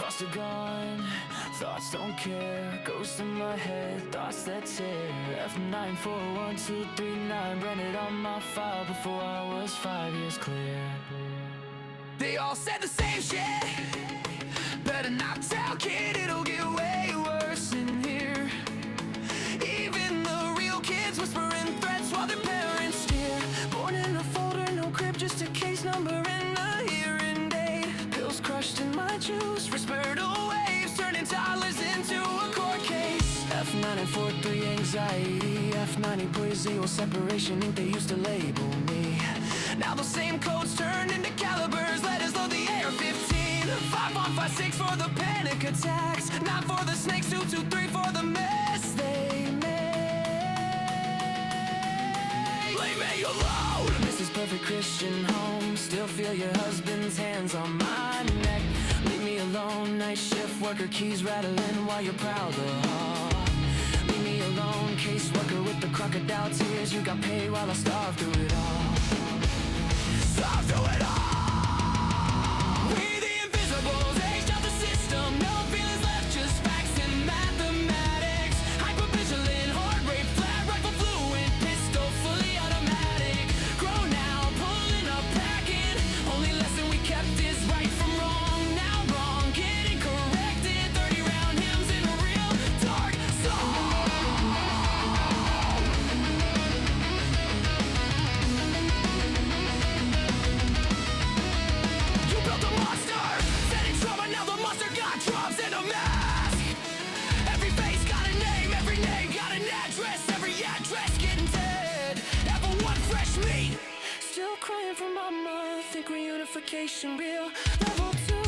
Thoughts are gone, thoughts don't care. Ghost in my head, thoughts that tear. F941239 branded on my file before I was 5 years clear. They all said the same shit. Better not tell, kid, it'll get way worse in here. Even the real kids whispering threats while their parents steer. Born in a folder, no crib, just a case number and a hearing date. Pills crushed in my juice, respiratory waves turning toddlers into a court case. F943 anxiety, F90 poison, separation ink they used to label me. Now those same codes turn into calibers, letters load the AR-15. 5156 for the panic attacks, 9 for the snakes, 223 for the mess they made. Leave me alone! This is perfect Christian home. Still feel your husband's hands on my neck. Leave me alone, night shift worker, keys rattling while you're proud the heart. Leave me alone, caseworker with the crocodile tears. You got paid while I starved through it all. Starved through it all. We the invisibles, aged out the system. No feelings left, just facts and mathematics. Hypervigilant, heart rate flat, rifle fluent, pistol fully automatic. Grown now, pulling up, packing. Only lesson we kept is right from wrong. Now wrong, getting corrected. 30-round hymns in a real dark song. You built a monster, setting trauma, now the monster got drums and a mask. Every face got a name, every name got an address, every address getting dead. Everyone fresh meat, still crying for mama, think reunification real. Level 2,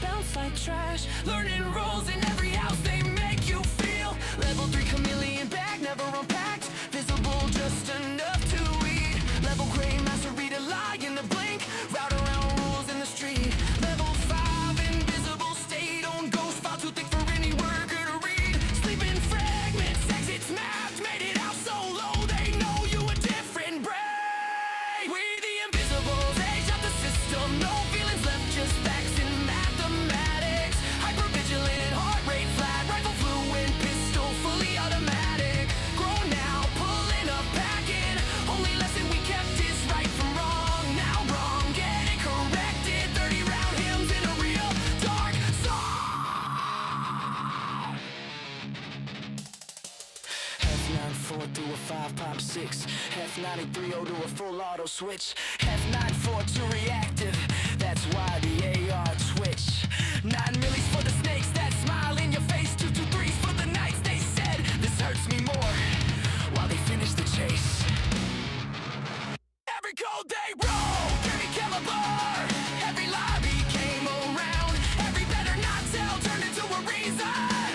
bounce like trash, learning roles in every house they make you feel. Level 3, chameleon bag, never unpacked, visible just enough to eat. Level gray, master read a lie in the blink, route around rules in the street. Level 5, invisible state on ghost file, too thick for any worker to read. Sleeping fragments, exits mapped, made it out so low they know you a different breed. We the invisibles, aged out the system, no feelings left, just facts and mathematics. Hypervigilant, heart rate flat, rifle fluent, pistol fully automatic. Grown now, pulling up, packing. Only lesson we kept is right from wrong. Now wrong, getting corrected. 30-round hymns in a real dark song. F94 through a 5 pop 6, F93 to a full auto switch, F94 to reactive, that's why the AR twitch. 9 millis for the snakes that smile in your face, 223s for the nights they said this hurts me more, while they finish the chase. Every code they wrote, every caliber, every lie became around. Every better not tell turned into a reason.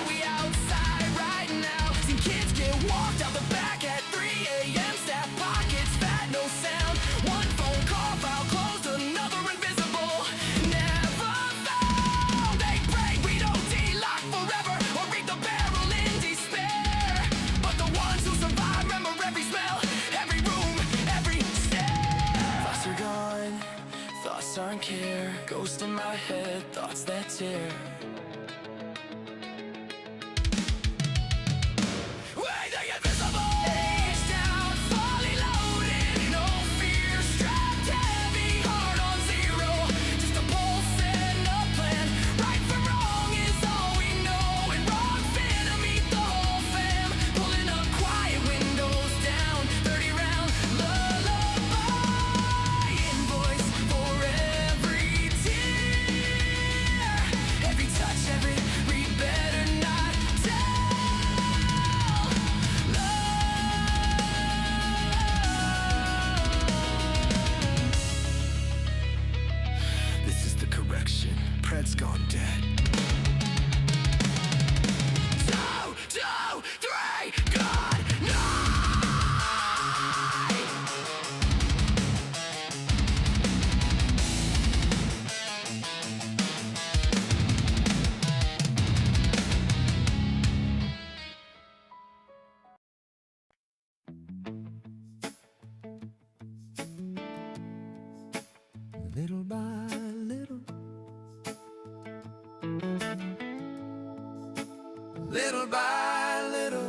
We outside right now. Seen kids get walked out the back at 3 a.m. Staff pockets fat, no sound. One phone call, file closed, another invisible. Never found. They pray we don't delock forever or read the barrel in despair. But the ones who survive remember every smell, every room, every stare. Thoughts are gone, thoughts aren't care. Ghost in my head, thoughts that tear. We the invisible, aged out, fully loaded, no fear, strapped heavy, heart on zero. Just a pulse and a plan. Right from wrong is all we know, and wrong finna meet the whole fam. Pulling up quiet, windows down, 30-round lullaby. Invoice for every tear, every touch, every read, better not tell. This is the correction. Pred's gone dead. 2, 2, 3, good night. Little by little, little by little.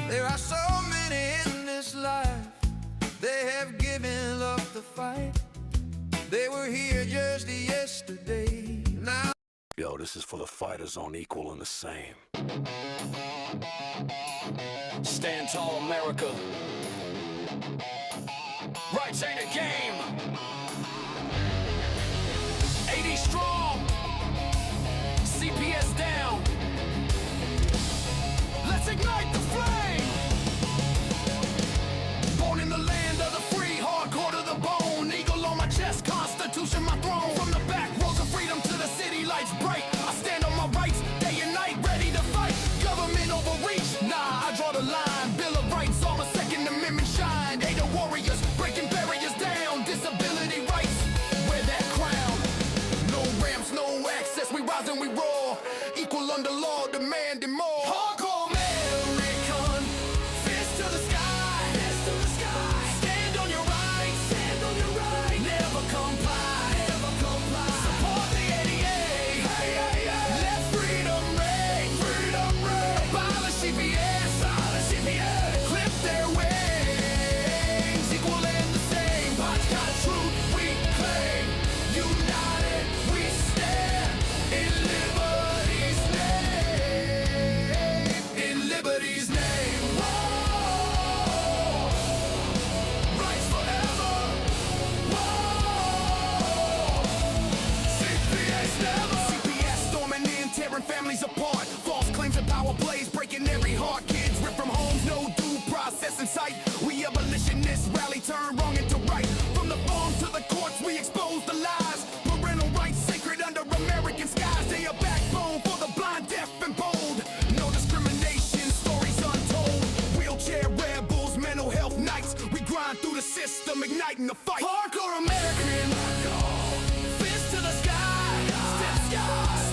There are so many in this life, they have given up the fight. They were here just yesterday. Now, yo, this is for the fighters on Equal and the Same. Stand tall, America. Rights ain't a game. 80 strong. CPS down. Let's ignite the flame. Born in the land of the free, hardcore to the bone. Eagle on my chest, Constitution my throne. From the back roads of freedom to the city lights bright, I stand on my rights day and night, ready to fight. Government overreach, nah, I draw the line. Bill of Rights, all my Second Amendment shine. Ain't no warriors, breaking barriers down. Disability rights, wear that crown. No ramps, no access, we rise and we roar. Equal under law, demanding more. Hardcore American, fist to the sky, fist to the sky. Stand on your rights, stand on your rights. Never comply, never comply. Support the ADA, hey, hey, hey. Let freedom reign, freedom reign. Abolish CPS, abolish CPS. Clip their wings, equal and the same. Podcast truth we claim. United we stand in liberty's name. In liberty's name. Whoa. Rights forever. Whoa. CPS never. CPS storming in, tearing families apart. False claims and power plays, breaking every heart. Kids ripped from homes, no due process in sight. We abolitionists rally, turn wrong into right. From the farm to the courts, we expose the lies. Parental rights sacred under American skies. They a backbone for the blind, deaf, and bold. No discrimination, stories untold. Wheelchair rebels, mental health nights. We grind through the system, igniting the fight. Hardcore American. Fist to the sky.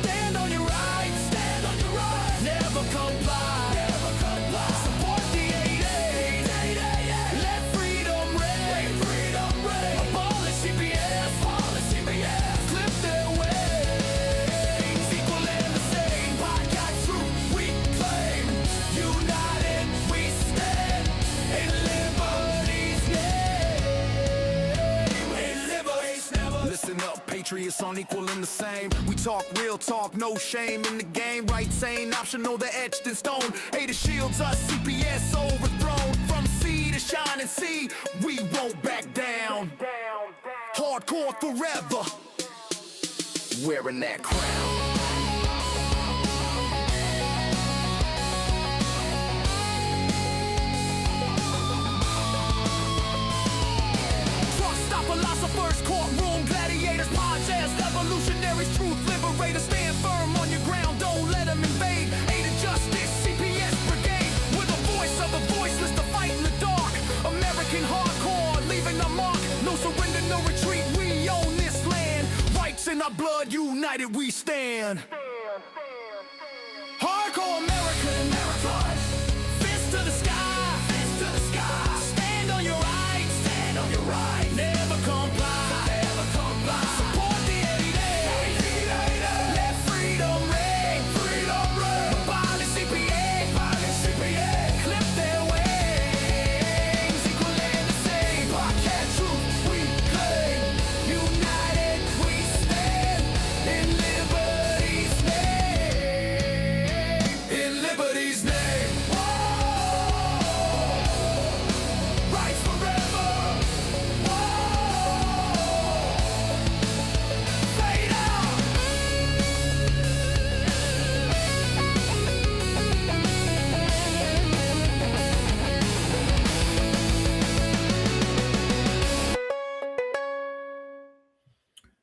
Stand on your rights. Stand on your rights. Never comply. Never comply. Support the 8A. Let freedom reign. Freedom reign. Abolish CPS. Abolish CPS. Clip their wings. Equal and the same. Podcast truth we claim. United we stand. In liberty's name. In liberty's never. Listen up, patriots on Equal and the Same. We talk real talk, no shame in the game. Rights ain't optional, they're etched in stone. Haters shields us, CPS overthrown. From sea to shining sea, we won't back down. Hardcore forever, wearing that crown. Truck stop philosophers, courtroom gladiators, podcast, evolutionaries, truth liberators. Stand firm on your ground, don't let them invade. Aid of justice, CPS brigade. We're the voice of the voiceless, the fight in the dark. American hardcore, leaving a mark. No surrender, no retreat, we own this land. Rights in our blood, united we stand. Hardcore American, fist to the sky, fist to the sky. Stand on your rights, stand on your rights. Never comply, never comply. Support the 8A. Let freedom reign, freedom reign. Abolish CPS, abolish CPS. Clip their wings, equal and the same. Podcast truth we claim. United we stand. In liberty's name. In liberty's name. Whoa. Rights forever. Whoa. Fade out.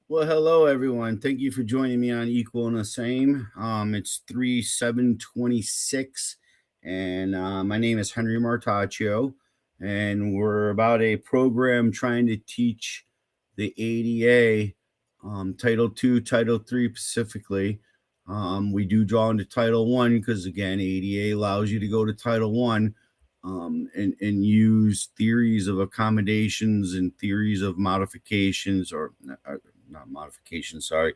Well, hello everyone. Thank you for joining me on Equal and the Same. It's 3/7/26, and my name is Henry Martaccio, and we're about a program trying to teach the ADA, Title II, Title III specifically. We do draw into Title I because, again, ADA allows you to go to Title I and use theories of accommodations and theories of modifications, or not modification, sorry,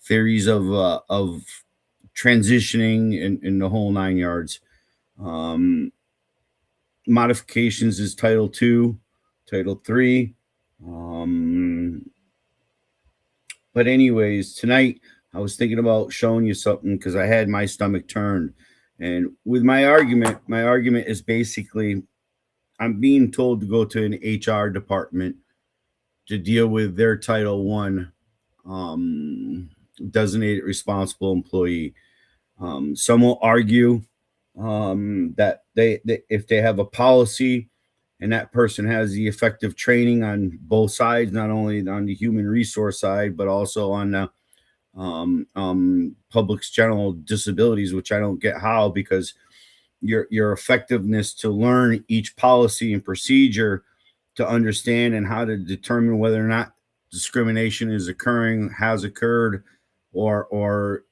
theories of transitioning in the whole 9 yards. Modifications is Title 2, Title 3. But anyways, tonight I was thinking about showing you something because I had my stomach turned. And with my argument is basically I'm being told to go to an HR department to deal with their Title 1 designated responsible employee. Some will argue that they if they have a policy and that person has the effective training on both sides, not only on the human resource side, but also on the public's general disabilities, which I don't get how, because your effectiveness to learn each policy and procedure to understand and how to determine whether or not discrimination is occurring, has occurred, or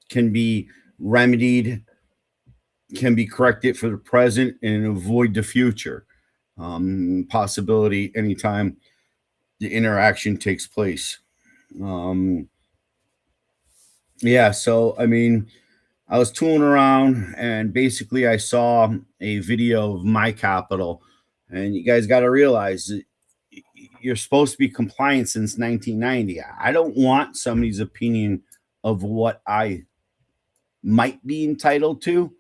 can be remedied, can be corrected for the present and avoid the future possibility anytime the interaction takes place. Yeah, so I mean, I was tooling around and basically I saw a video of my capital, and you guys got to realize that you're supposed to be compliant since 1990. I don't want somebody's opinion of what I might be entitled to.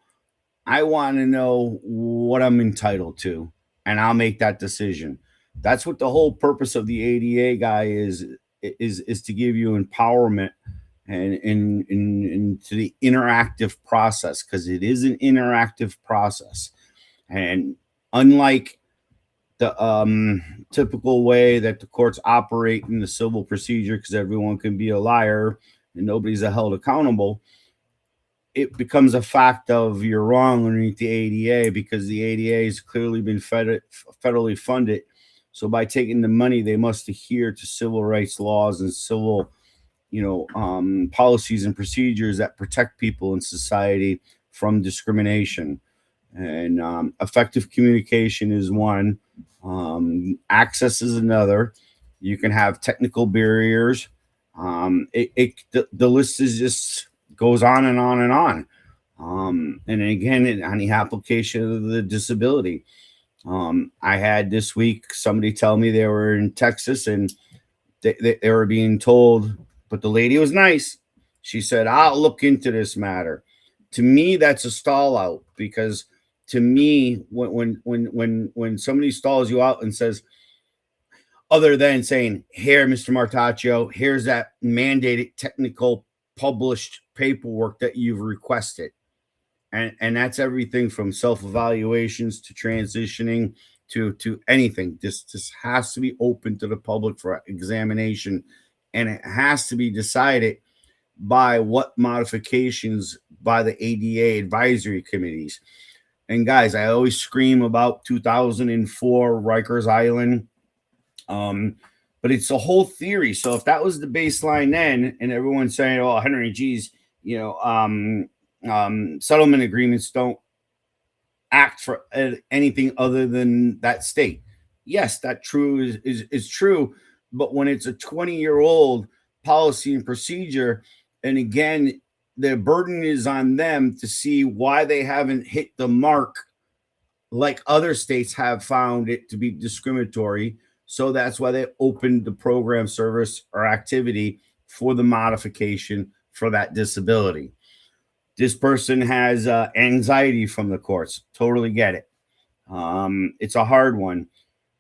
I want to know what I'm entitled to, and I'll make that decision. That's what the whole purpose of the ADA guy is to give you empowerment and into the interactive process, because it is an interactive process. And unlike the typical way that the courts operate in the civil procedure, because everyone can be a liar and nobody's held accountable, it becomes a fact of you're wrong underneath the ADA, because the ADA has clearly been federally funded. So by taking the money, they must adhere to civil rights laws and civil, policies and procedures that protect people in society from discrimination. And effective communication is one. Access is another. You can have technical barriers. The list is just goes on and on and on. And again, on the application of the disability, I had this week somebody tell me they were in Texas and they were being told, but the lady was nice. She said, "I'll look into this matter." To me, that's a stall out, because to me, when somebody stalls you out and says, other than saying, "Here, Mr. Martaccio, here's that mandated technical published paperwork that you've requested," and that's everything from self-evaluations to transitioning to anything. This has to be open to the public for examination, and it has to be decided by what modifications by the ADA advisory committees. And guys, I always scream about 2004 Rikers Island, but it's a whole theory. So if that was the baseline then, and everyone's saying, "Oh, Henry, geez, settlement agreements don't act for anything other than that state." Yes, that true is true. But when it's a 20-year-old policy and procedure, and again, the burden is on them to see why they haven't hit the mark like other states have found it to be discriminatory. So that's why they opened the program, service, or activity for the modification for that disability. This person has anxiety from the courts. Totally get it. It's a hard one.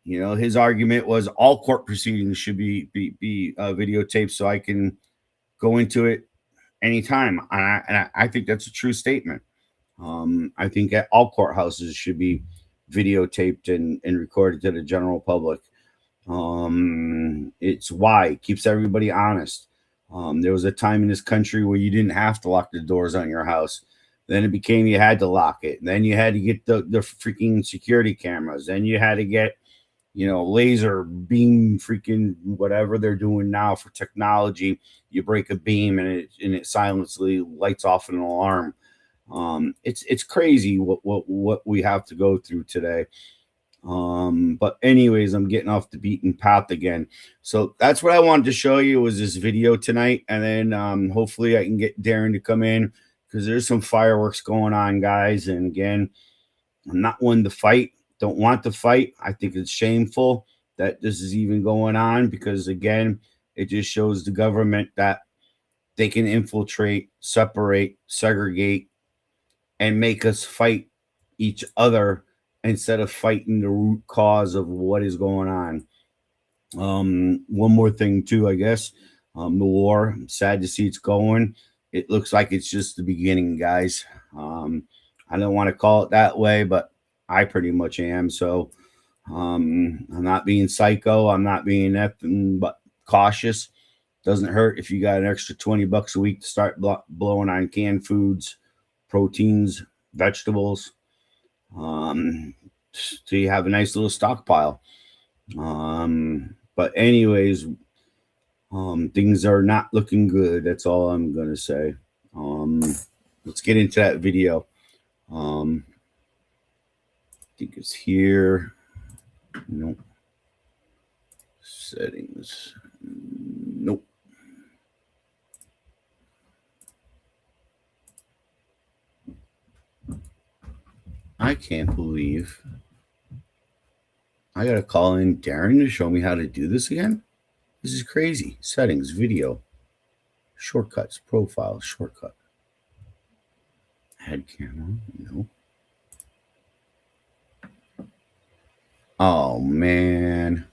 His argument was all court proceedings should be videotaped so I can go into it anytime. And I think that's a true statement. I think all courthouses should be videotaped and recorded to the general public. It's why it keeps everybody honest. There was a time in this country where you didn't have to lock the doors on your house. Then it became you had to lock it. Then you had to get the freaking security cameras. Then you had to get, laser beam freaking whatever they're doing now for technology. You break a beam and it silently lights off an alarm. It's crazy what we have to go through today. But anyways, I'm getting off the beaten path again. So that's what I wanted to show you was this video tonight. And then hopefully I can get Darren to come in because there's some fireworks going on, guys. And again, I'm not one to fight, don't want to fight. I think it's shameful that this is even going on because again, it just shows the government that they can infiltrate, separate, segregate, and make us fight each other instead of fighting the root cause of what is going on. One more thing too, I guess. The war. I'm sad to see it's going. It looks like it's just the beginning, guys. I don't want to call it that way, but I pretty much am. So I'm not being psycho. I'm not being nothing but cautious. Doesn't hurt if you got an extra $20 a week to start blowing on canned foods, proteins, vegetables. So you have a nice little stockpile. But anyways, things are not looking good. That's all I'm gonna say. Let's get into that video. I think it's here. Nope. Settings. Nope. I can't believe I gotta call in Darren to show me how to do this again. This is crazy. Settings, video, shortcuts, profile, shortcut. Head camera, no. Oh man.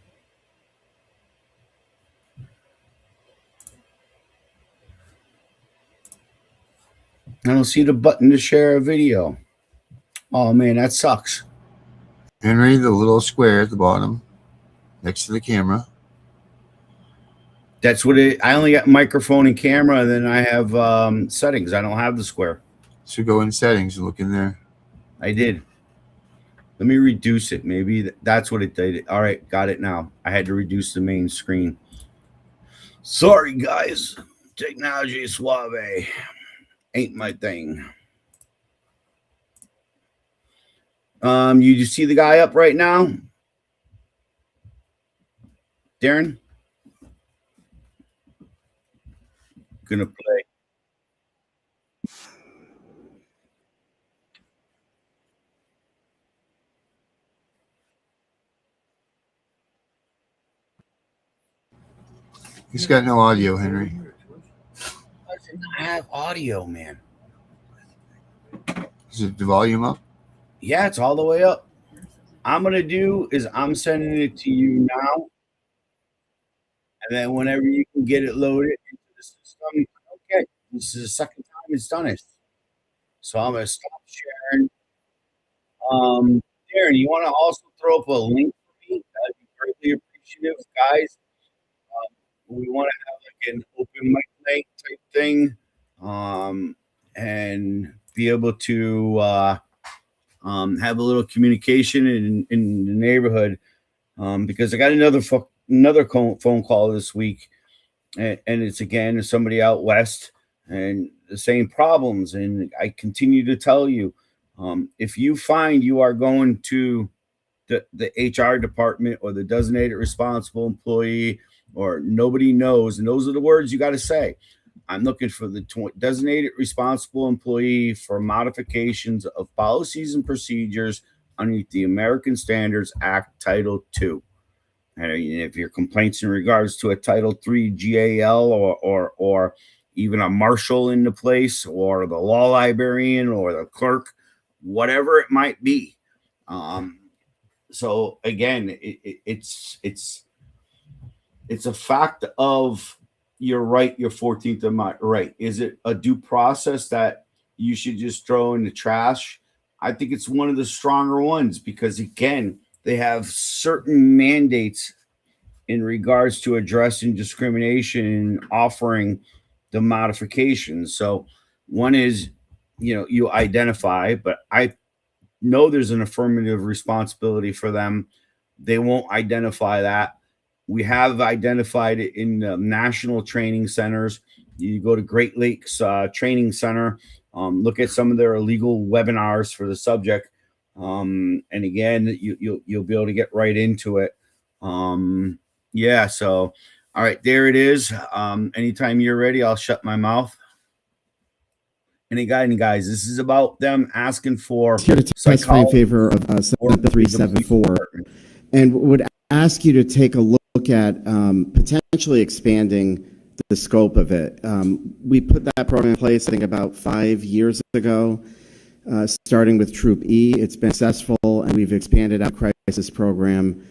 I don't see the button to share a video. Oh man, that sucks. Henry, the little square at the bottom next to the camera. That's what it. I only got microphone and camera, and then I have settings. I don't have the square. So go in settings and look in there. I did. Let me reduce it. Maybe that's what it did. All right, got it now. I had to reduce the main screen. Sorry, guys. Technology suave ain't my thing. You see the guy up right now, Darren? Gonna play. He's got no audio, Henry. I have audio, man. Is it the volume up? Yeah, it's all the way up. I'm gonna do is I'm sending it to you now, and then whenever you can get it loaded into the system, okay. This is the second time it's done it, so I'm gonna stop sharing. Darren, you want to also throw up a link for me? That'd be greatly appreciative, guys. We want to have like an open mic night type thing, and be able to have a little communication in the neighborhood. Because I got another phone call this week, and it's again somebody out west, and the same problems. And I continue to tell you, if you find you are going to the HR department or the designated responsible employee, or nobody knows, and those are the words you got to say. I'm looking for the designated responsible employee for modifications of policies and procedures underneath the American Standards Act Title II. And if your complaints in regards to a Title III GAL or even a marshal in the place, or the law librarian or the clerk, whatever it might be. So again, it's a fact of your right, your 14th Amendment right. Is it a due process that you should just throw in the trash? I think it's one of the stronger ones because again, they have certain mandates in regards to addressing discrimination and offering the modifications. So one is, you identify, but I know there's an affirmative responsibility for them. They won't identify that. We have identified it in national training centers. You go to Great Lakes Training Center, look at some of their illegal webinars for the subject. And again, you'll be able to get right into it. Yeah. So, all right, there it is. Anytime you're ready, I'll shut my mouth. And guys, this is about them asking for Here to testify in favor of Senate Bill 374, and would ask you to take a look at potentially expanding the scope of it. We put that program in place, I think, about 5 years ago, starting with Troop E. It's been successful, and we've expanded our crisis program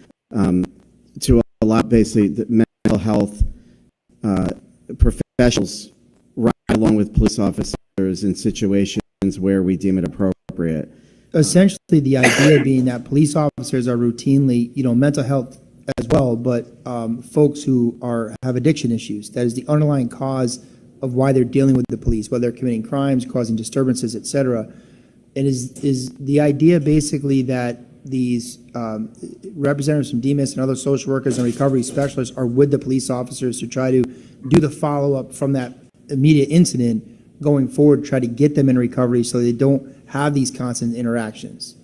to allow basically the mental health professionals right along with police officers in situations where we deem it appropriate. Essentially, the idea being that police officers are routinely, mental health as well, but folks who have addiction issues. That is the underlying cause of why they're dealing with the police, whether they're committing crimes, causing disturbances, etc. And is the idea basically that these representatives from DMIS and other social workers and recovery specialists are with the police officers to try to do the follow-up from that immediate incident going forward, try to get them in recovery so they don't have these constant interactions?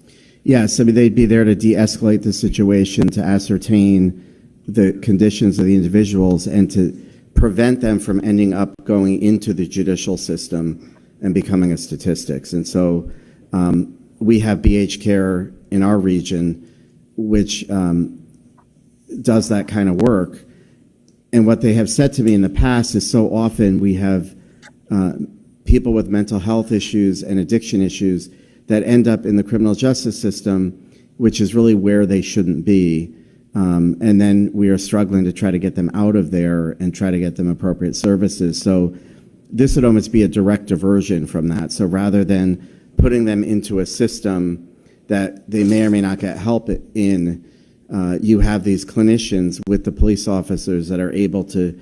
Yes, I mean, they'd be there to de-escalate the situation, to ascertain the conditions of the individuals, and to prevent them from ending up going into the judicial system and becoming a statistics. And so we have BH Care in our region, which does that kind of work. And what they have said to me in the past is so often we have people with mental health issues and addiction issues that end up in the criminal justice system, which is really where they shouldn't be. And then we are struggling to try to get them out of there and try to get them appropriate services. So this would almost be a direct diversion from that. So rather than putting them into a system that they may or may not get help in, you have these clinicians with the police officers that are able to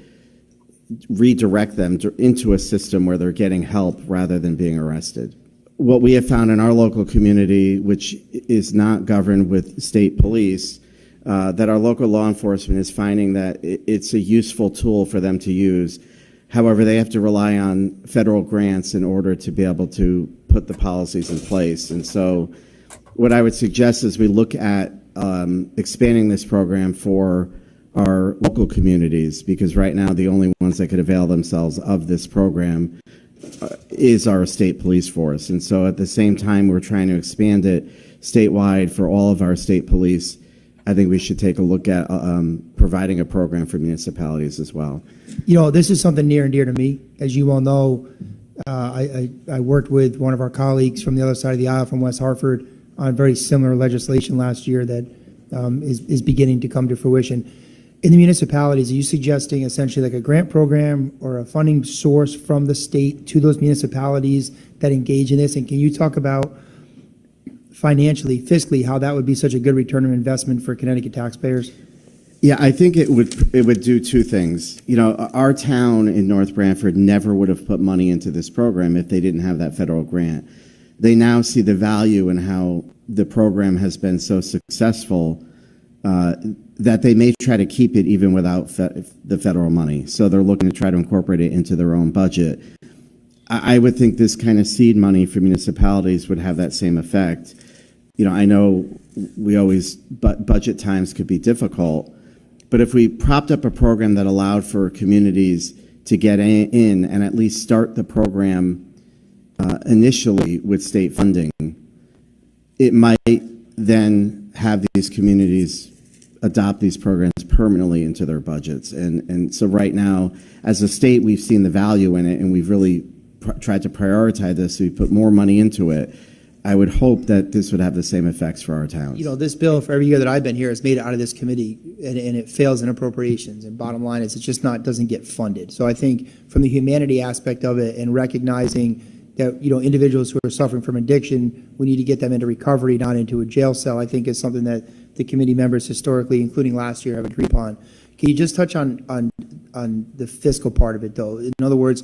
redirect them into a system where they're getting help rather than being arrested. What we have found in our local community, which is not governed with state police, that our local law enforcement is finding that it's a useful tool for them to use. However, they have to rely on federal grants in order to be able to put the policies in place. And so what I would suggest is we look at expanding this program for our local communities, because right now the only ones that could avail themselves of this program is our state police force. And so at the same time we're trying to expand it statewide for all of our state police, I think we should take a look at providing a program for municipalities as well. This is something near and dear to me. As you all know, I worked with one of our colleagues from the other side of the aisle from West Hartford on very similar legislation last year that is beginning to come to fruition. In the municipalities, are you suggesting essentially like a grant program or a funding source from the state to those municipalities that engage in this? And can you talk about financially, fiscally, how that would be such a good return on investment for Connecticut taxpayers? Yeah, I think it would do two things. Our town in North Branford never would have put money into this program if they didn't have that federal grant. They now see the value in how the program has been so successful that they may try to keep it even without the federal money. So they're looking to try to incorporate it into their own budget. I would think this kind of seed money for municipalities would have that same effect. I know budget times could be difficult, but if we propped up a program that allowed for communities to get in and at least start the program initially with state funding, it might then have these communities adopt these programs permanently into their budgets. And so right now, as a state, we've seen the value in it, and we've really tried to prioritize this. So we put more money into it. I would hope that this would have the same effects for our towns. This bill, for every year that I've been here, has made it out of this committee, and it fails in appropriations. And bottom line is, it's just doesn't get funded. So I think from the humanity aspect of it and recognizing that, individuals who are suffering from addiction, we need to get them into recovery, not into a jail cell, I think is something that the committee members historically, including last year, have agreed upon. Can you just touch on the fiscal part of it, though? In other words,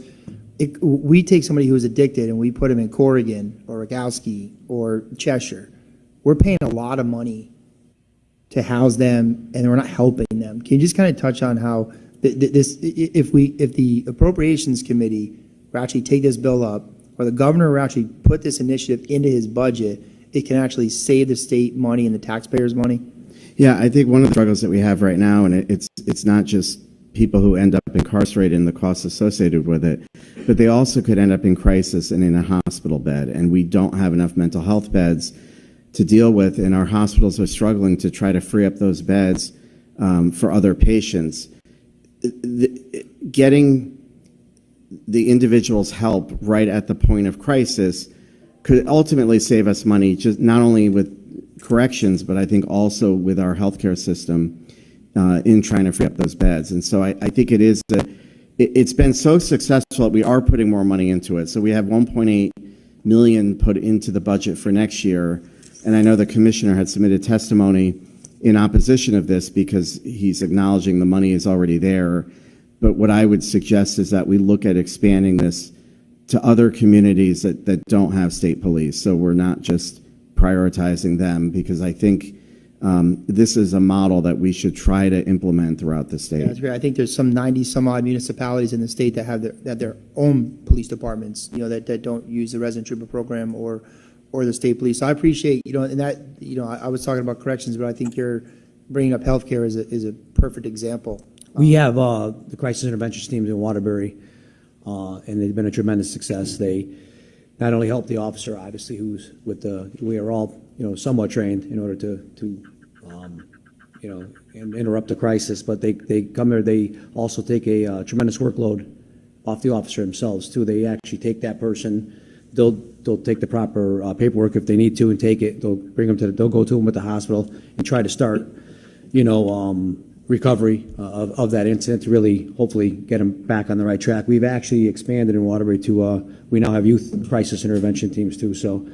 we take somebody who is addicted and we put them in Corrigan or Rogowski or Cheshire. We're paying a lot of money to house them, and we're not helping them. Can you just kind of touch on how if the Appropriations Committee were actually take this bill up, or the governor were actually put this initiative into his budget it can actually save the state money and the taxpayers money? Yeah, I think one of the struggles that we have right now, and it's not just people who end up incarcerated and the costs associated with it, but they also could end up in crisis and in a hospital bed, and we don't have enough mental health beds to deal with, and our hospitals are struggling to try to free up those beds for other patients. Getting the individual's help right at the point of crisis could ultimately save us money, just not only with corrections, but I think also with our healthcare system in trying to free up those beds. And so I think it's been so successful that we are putting more money into it. So we have 1.8 million put into the budget for next year. And I know the commissioner had submitted testimony in opposition of this because he's acknowledging the money is already there. But what I would suggest is that we look at expanding this to other communities that don't have state police. So we're not just prioritizing them, because I think this is a model that we should try to implement throughout the state. Yeah, that's great. I think there's some 90 some odd municipalities in the state that have their own police departments, that don't use the resident trooper program or the state police. So I appreciate, and that, I was talking about corrections, but I think you're bringing up healthcare is a perfect example. We have the crisis intervention teams in Waterbury, and they've been a tremendous success. They not only help the officer, obviously, who's we are all, somewhat trained in order to interrupt the crisis, but they come there, they also take a tremendous workload off the officer themselves, too. They actually take that person, they'll take the proper paperwork if they need to and take it, they'll go to them at the hospital and try to start, recovery of that incident to really hopefully get them back on the right track. We've actually expanded in Waterbury to we now have youth crisis intervention teams too. So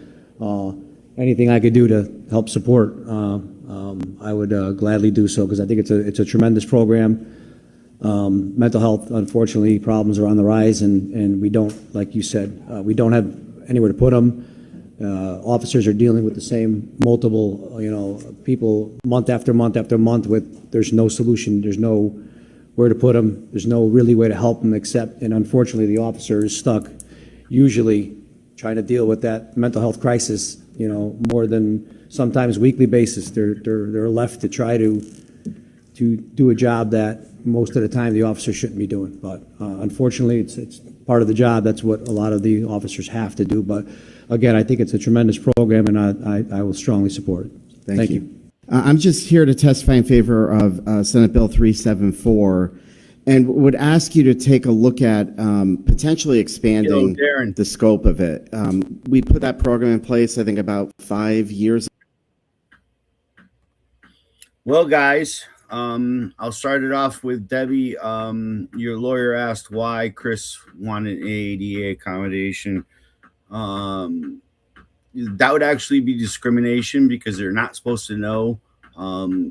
anything I could do to help support, I would gladly do so, because I think it's a tremendous program. Mental health, unfortunately, problems are on the rise, and we don't, like you said, we don't have anywhere to put them. Officers are dealing with the same multiple, people month after month after month there's no solution, there's no where to put them, there's no really way to help them except, and unfortunately the officer is stuck usually trying to deal with that mental health crisis, more than sometimes weekly basis. They're left to try to do a job that most of the time the officer shouldn't be doing. But unfortunately, it's part of the job. That's what a lot of the officers have to do. But again, I think it's a tremendous program, and I will strongly support it. Thank you. I'm just here to testify in favor of Senate Bill 374, and would ask you to take a look at potentially expanding the scope of it. We put that program in place, I think, about 5 years ago. Well, guys, I'll start it off with Debbie. Your lawyer asked why Chris wanted an ADA accommodation. That would actually be discrimination, because they're not supposed to know.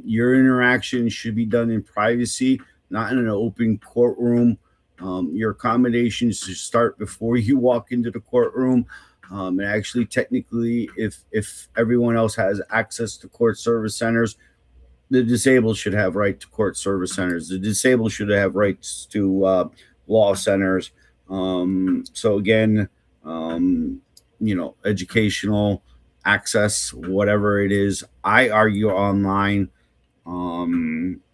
Your interaction should be done in privacy, not in an open courtroom. Your accommodations should start before you walk into the courtroom. And actually, technically, if everyone else has access to court service centers, the disabled should have right to court service centers. The disabled should have rights to law centers. So again, educational access, whatever it is. I argue online.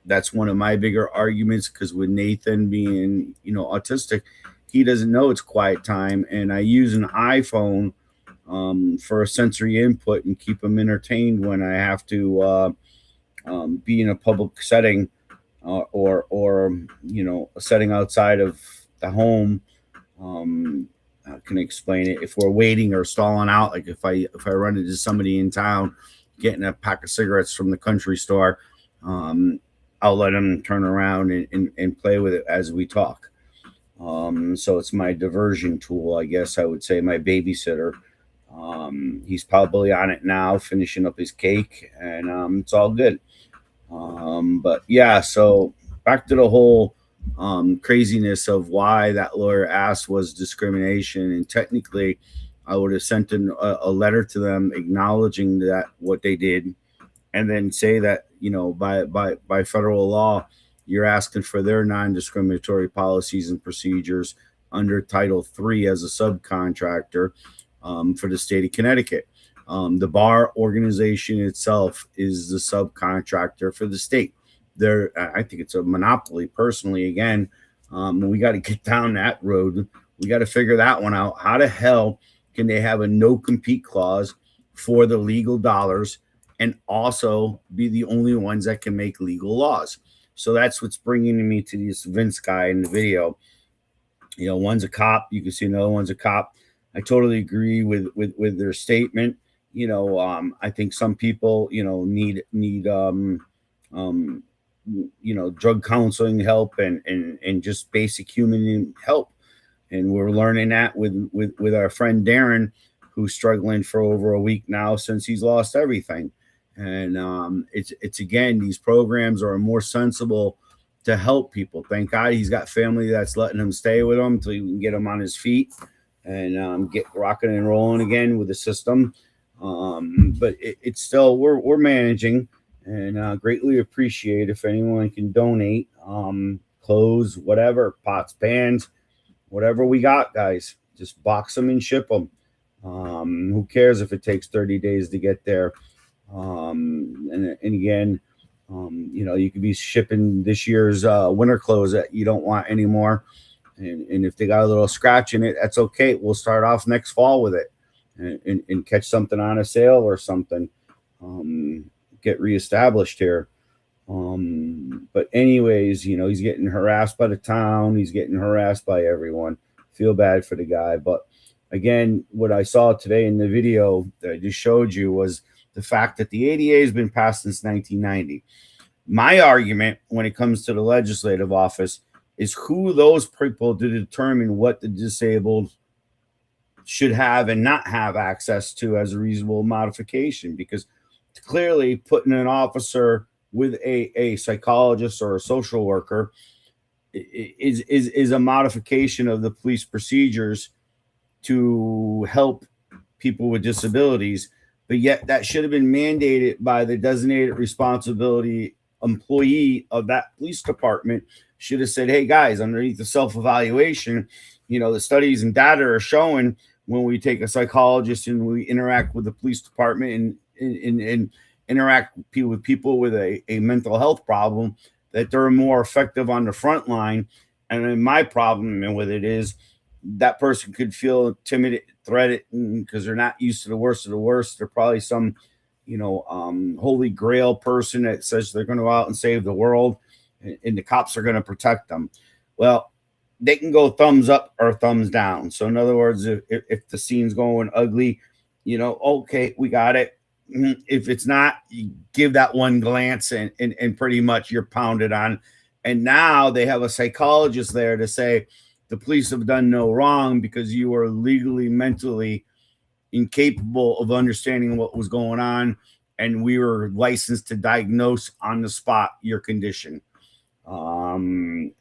That's one of my bigger arguments, because with Nathan being, autistic, he doesn't know it's quiet time. And I use an iPhone for a sensory input and keep him entertained when I have to be in a public setting or a setting outside of the home. How can I explain it? If we're waiting or stalling out, like if I run into somebody in town getting a pack of cigarettes from the country store, I'll let them turn around and play with it as we talk. So it's my diversion tool, I guess I would say, my babysitter. He's probably on it now, finishing up his cake, and it's all good. But yeah, so back to the whole craziness of why that lawyer asked was discrimination. And technically, I would have sent a letter to them acknowledging that what they did, and then say that, by federal law, you're asking for their non-discriminatory policies and procedures under Title III as a subcontractor for the state of Connecticut. The bar organization itself is the subcontractor for the state. I think it's a monopoly. Personally, again, we got to get down that road. We got to figure that one out. How the hell can they have a no compete clause for the legal dollars and also be the only ones that can make legal laws? So that's what's bringing me to this Vince guy in the video. One's a cop. You can see another one's a cop. I totally agree with their statement. I think some people, need drug counseling help and just basic human help. And we're learning that with our friend Darren, who's struggling for over a week now since he's lost everything. And it's again, these programs are more sensible to help people. Thank God he's got family that's letting him stay with him until he can get him on his feet and get rocking and rolling again with the system. But it's still, we're managing, and greatly appreciate if anyone can donate, clothes, whatever, pots, pans, whatever we got, guys. Just box them and ship them. Who cares if it takes 30 days to get there? And again, you could be shipping this year's winter clothes that you don't want anymore. And if they got a little scratch in it, that's okay. We'll start off next fall with it and catch something on a sale or something. Get reestablished here. But anyways, he's getting harassed by the town. He's getting harassed by everyone. Feel bad for the guy. But again, what I saw today in the video that I just showed you was the fact that the ADA has been passed since 1990. My argument when it comes to the legislative office is who those people to determine what the disabled should have and not have access to as a reasonable modification, because clearly putting an officer with a psychologist or a social worker is a modification of the police procedures to help people with disabilities. But yet that should have been mandated by the designated responsibility employee of that police department. Should have said, hey guys, underneath the self-evaluation, the studies and data are showing when we take a psychologist and we interact with the police department and interact with people with a mental health problem, that they're more effective on the front line. And then my problem with it is that person could feel intimidated, threatened, because they're not used to the worst of the worst. They're probably some, holy grail person that says they're going to go out and save the world, and the cops are going to protect them. Well, they can go thumbs up or thumbs down. So in other words, if the scene's going ugly, okay, we got it. If it's not, you give that one glance and pretty much you're pounded on. And now they have a psychologist there to say the police have done no wrong because you are legally, mentally incapable of understanding what was going on, and we were licensed to diagnose on the spot your condition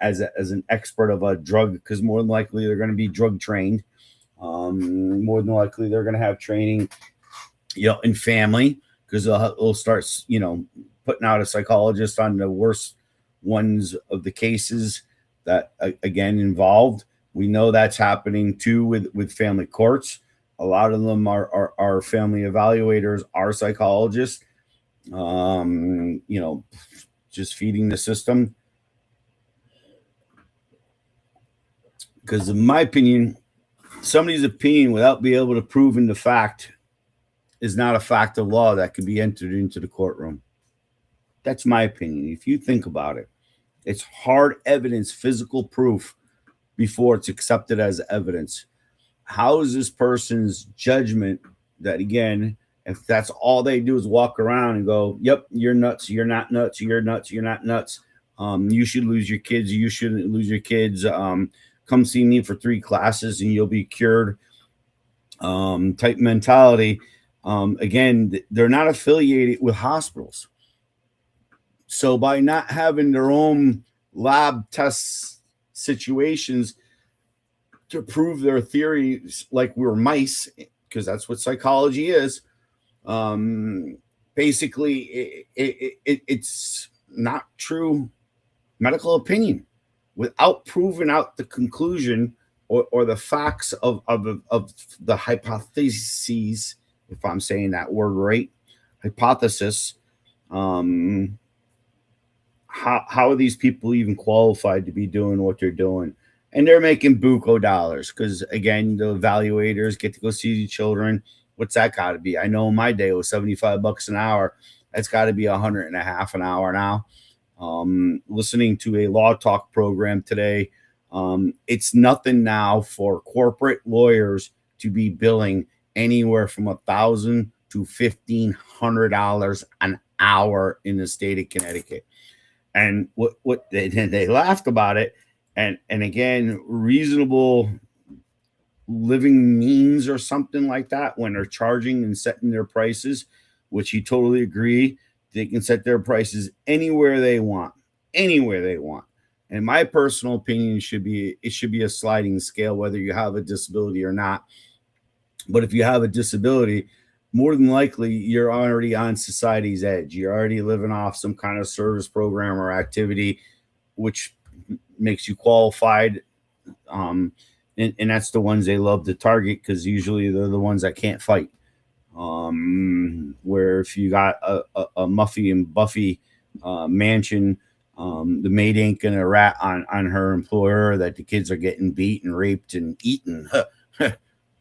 as an expert of a drug, because more than likely they're going to be drug trained. More than likely they're going to have training in family, because they'll start putting out a psychologist on the worst ones of the cases that again involved. We know that's happening too with family courts. A lot of them are family evaluators, are psychologists, just feeding the system. Because in my opinion, somebody's opinion without being able to prove in the fact is not a fact of law that could be entered into the courtroom. That's my opinion. If you think about it, it's hard evidence, physical proof before it's accepted as evidence. How is this person's judgment that, again, if that's all they do is walk around and go, yep, you're nuts, you're not nuts, you're nuts, you're not nuts. You should lose your kids. You shouldn't lose your kids. Come see me for 3 classes and you'll be cured. Type mentality. Again, they're not affiliated with hospitals. So by not having their own lab test situations to prove their theories, like we're mice, because that's what psychology is, basically it's not true medical opinion without proving out the conclusion or the facts of the hypotheses if I'm saying that word right, hypothesis. Um, how are these people even qualified to be doing what they're doing? And they're making buco dollars because again, the evaluators get to go see the children. What's that got to be? I know in my day it was $75 an hour. That's got to be 100.50 an hour now. Listening to a law talk program today, it's nothing now for corporate lawyers to be billing anywhere from $1,000 to $1,500 an hour in the state of Connecticut. And what they laughed about it, and again, reasonable living means or something like that when they're charging and setting their prices, which he totally agree. They can set their prices anywhere they want, anywhere they want. And my personal opinion should be it should be a sliding scale whether you have a disability or not. But if you have a disability, more than likely you're already on society's edge. You're already living off some kind of service program or activity, which makes you qualified. Um, and that's the ones they love to target because usually they're the ones that can't fight. Where if you got a Muffy and Buffy mansion, the maid ain't gonna rat on her employer that the kids are getting beat and raped and eaten.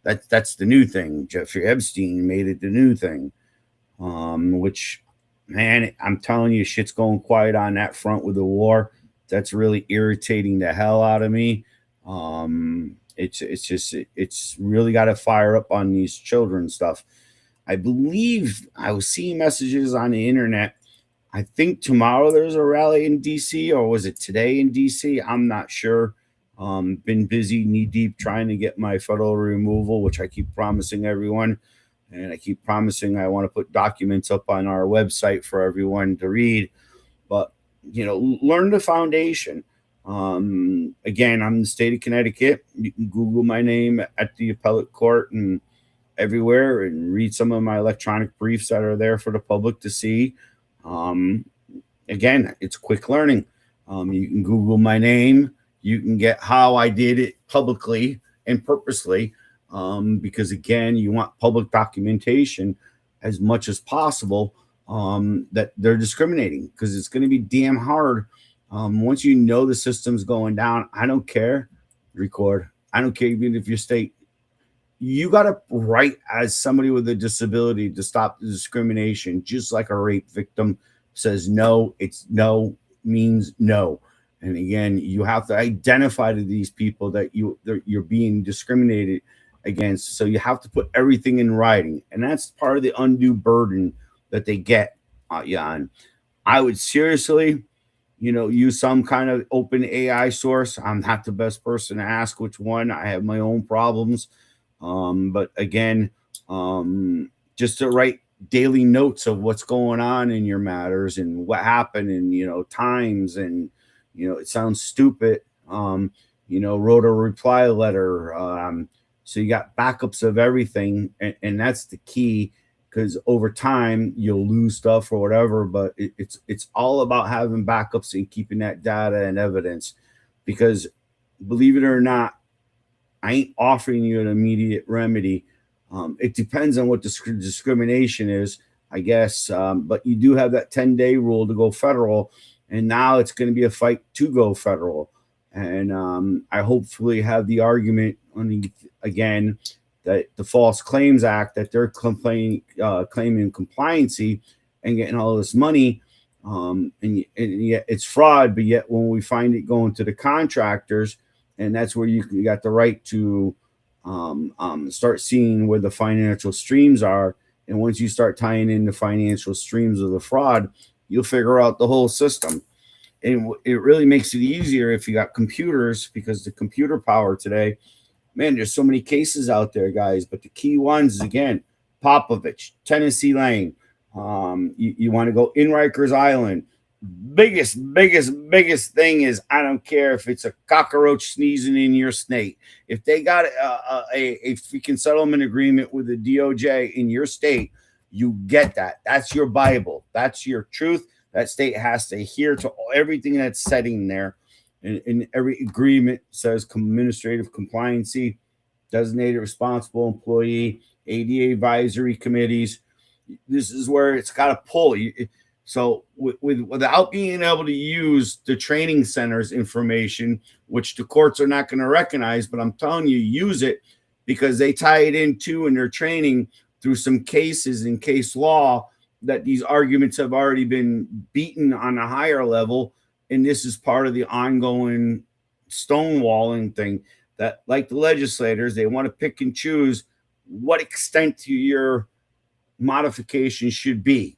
That's the new thing. Jeffrey Epstein made it the new thing. Which, man, I'm telling you, shit's going quiet on that front with the war. That's really irritating the hell out of me. It's really got to fire up on these children stuff. I believe I was seeing messages on the internet. I think tomorrow there's a rally in DC, or was it today in DC? I'm not sure. Been busy knee deep trying to get my federal removal, which I keep promising everyone. And I keep promising I want to put documents up on our website for everyone to read. But, learn the foundation. Again, I'm in the state of Connecticut. You can Google my name at the appellate court and everywhere and read some of my electronic briefs that are there for the public to see. Again, it's quick learning. You can Google my name. You can get how I did it publicly and purposely, because again, you want public documentation as much as possible that they're discriminating, because it's going to be damn hard. Once you know the system's going down, I don't care. Record. I don't care even if your state. You got a right as somebody with a disability to stop the discrimination, just like a rape victim says no. It's no means no. And again, you have to identify to these people that you're being discriminated against. So you have to put everything in writing, and that's part of the undue burden that they get on. I would seriously, use some kind of open AI source. I'm not the best person to ask which one. I have my own problems, but again, just to write daily notes of what's going on in your matters and what happened and times and it sounds stupid. Wrote a reply letter. So you got backups of everything, and that's the key, because over time you'll lose stuff or whatever. But it's all about having backups and keeping that data and evidence, because believe it or not, I ain't offering you an immediate remedy. It depends on what discrimination is, I guess. But you do have that 10-day rule to go federal. And now it's going to be a fight to go federal. And I hopefully have the argument again that the False Claims Act, that they're claiming compliancy and getting all this money, and yet it's fraud. But yet when we find it going to the contractors, and that's where you got the right to start seeing where the financial streams are. And once you start tying in the financial streams of the fraud, you'll figure out the whole system. And it really makes it easier if you got computers, because the computer power today, man, there's so many cases out there, guys. But the key ones is, again, Popovich, Tennessee Lane. You want to go in Rikers Island. Biggest thing is, I don't care if it's a cockroach sneezing in your state. If they got a freaking settlement agreement with the DOJ in your state, you get that. That's your Bible. That's your truth. That state has to adhere to everything that's setting there. And every agreement says administrative compliancy, designated responsible employee, ADA advisory committees. This is where it's got to pull. So without being able to use the training center's information, which the courts are not going to recognize, but I'm telling you, use it because they tie it into in their training through some cases in case law that these arguments have already been beaten on a higher level. And this is part of the ongoing stonewalling thing that, like the legislators, they want to pick and choose what extent your modification should be.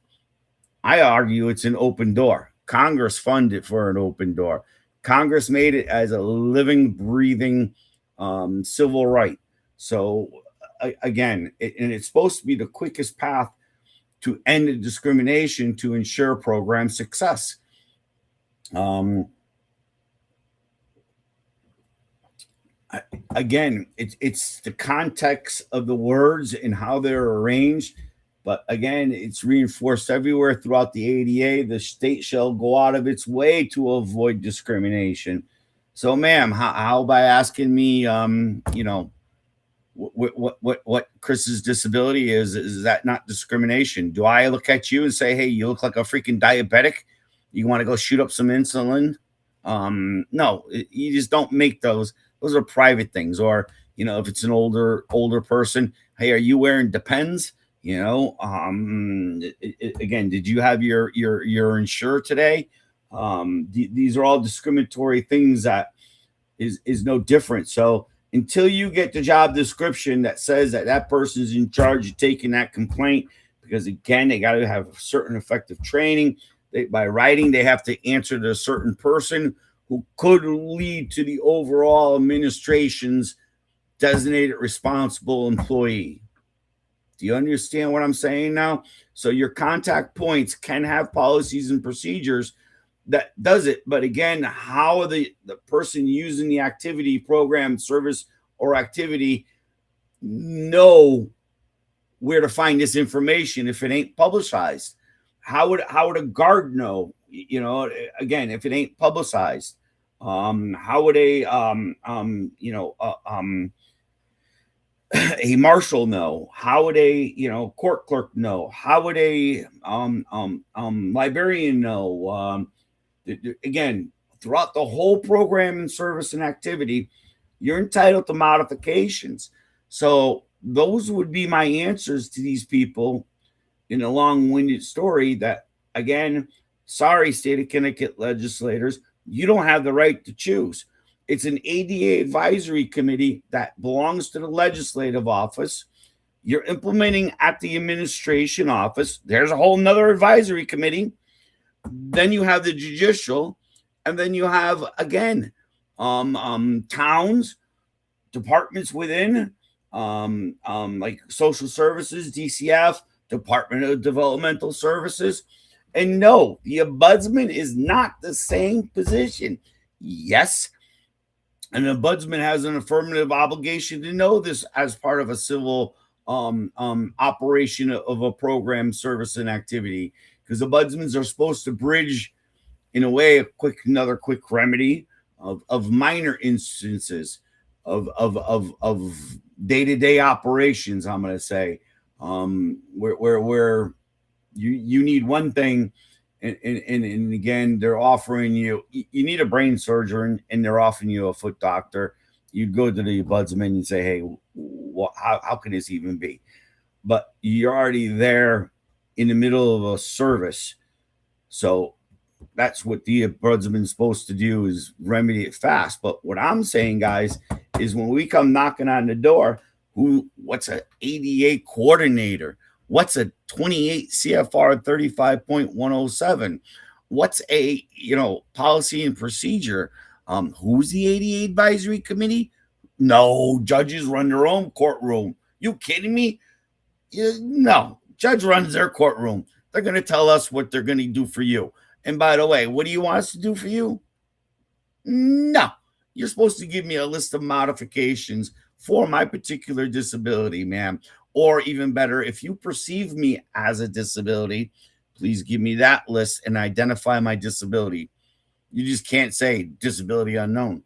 I argue it's an open door. Congress funded for an open door. Congress made it as a living, breathing civil right. So again, and it's supposed to be the quickest path to end the discrimination to ensure program success. Again, it's the context of the words and how they're arranged. But again, it's reinforced everywhere throughout the ADA. The state shall go out of its way to avoid discrimination. So, ma'am, how by asking me, what Chris's disability is that not discrimination? Do I look at you and say, hey, you look like a freaking diabetic? You want to go shoot up some insulin? No, you just don't make those. Those are private things. Or, if it's an older person, hey, are you wearing Depends? Again, did you have your insure today? These are all discriminatory things that is no different. So until you get the job description that says that person is in charge of taking that complaint, because again, they got to have certain effective training. By writing, they have to answer to a certain person who could lead to the overall administration's designated responsible employee. Do you understand what I'm saying now? So your contact points can have policies and procedures that does it. But again, how are the person using the activity, program, service, or activity know where to find this information if it ain't publicized? How would a guard know? Again, if it ain't publicized, how would a marshal know? How would a court clerk know? How would a librarian know? Again, throughout the whole program and service and activity, you're entitled to modifications. So those would be my answers to these people in a long-winded story that, again, sorry, state of Connecticut legislators, you don't have the right to choose. It's an ADA advisory committee that belongs to the legislative office. You're implementing at the administration office. There's a whole nother advisory committee. Then you have the judicial, and then you have, again, towns, departments within, like social services, DCF, Department of Developmental Services. And no, the ombudsman is not the same position. Yes, an ombudsman has an affirmative obligation to know this as part of a civil operation of a program, service, and activity, because ombudsmen are supposed to bridge, in a way, another quick remedy of minor instances of day-to-day operations. I'm going to say where you need one thing, and again, they're offering you need a brain surgeon, and they're offering you a foot doctor. You'd go to the ombudsman and say, hey, how can this even be? But you're already there in the middle of a service. So that's what the ombudsman's supposed to do, is remedy it fast. But what I'm saying, guys, is when we come knocking on the door, what's an ADA coordinator? What's a 28 CFR 35.107? What's a policy and procedure? Who's the ADA advisory committee? No, judges run their own courtroom. You kidding me? No, judge runs their courtroom. They're going to tell us what they're going to do for you. And by the way, what do you want us to do for you? No, you're supposed to give me a list of modifications for my particular disability, ma'am. Or even better, if you perceive me as a disability, please give me that list and identify my disability. You just can't say disability unknown.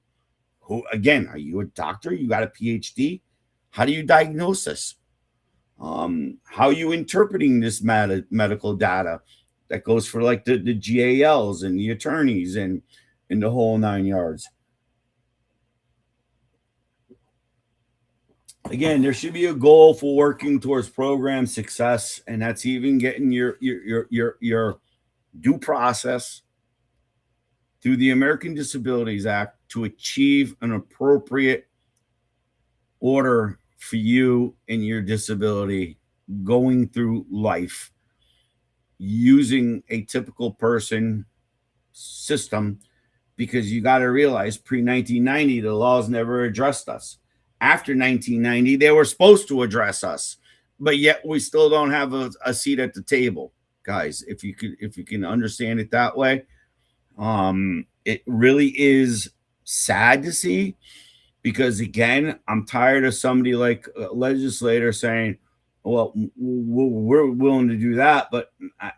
Who, again, are you a doctor? You got a PhD? How do you diagnose this? How you interpreting this medical data that goes for like the GALs and the attorneys and the whole 9 yards. Again, there should be a goal for working towards program success, and that's even getting your due process through the American Disabilities Act to achieve an appropriate order for you and your disability going through life using a typical person system, because you got to realize pre-1990 the laws never addressed us. After 1990 they were supposed to address us, but yet we still don't have a seat at the table, guys. If you can understand it that way, it really is sad to see, because again, I'm tired of somebody like a legislator saying, well, we're willing to do that, but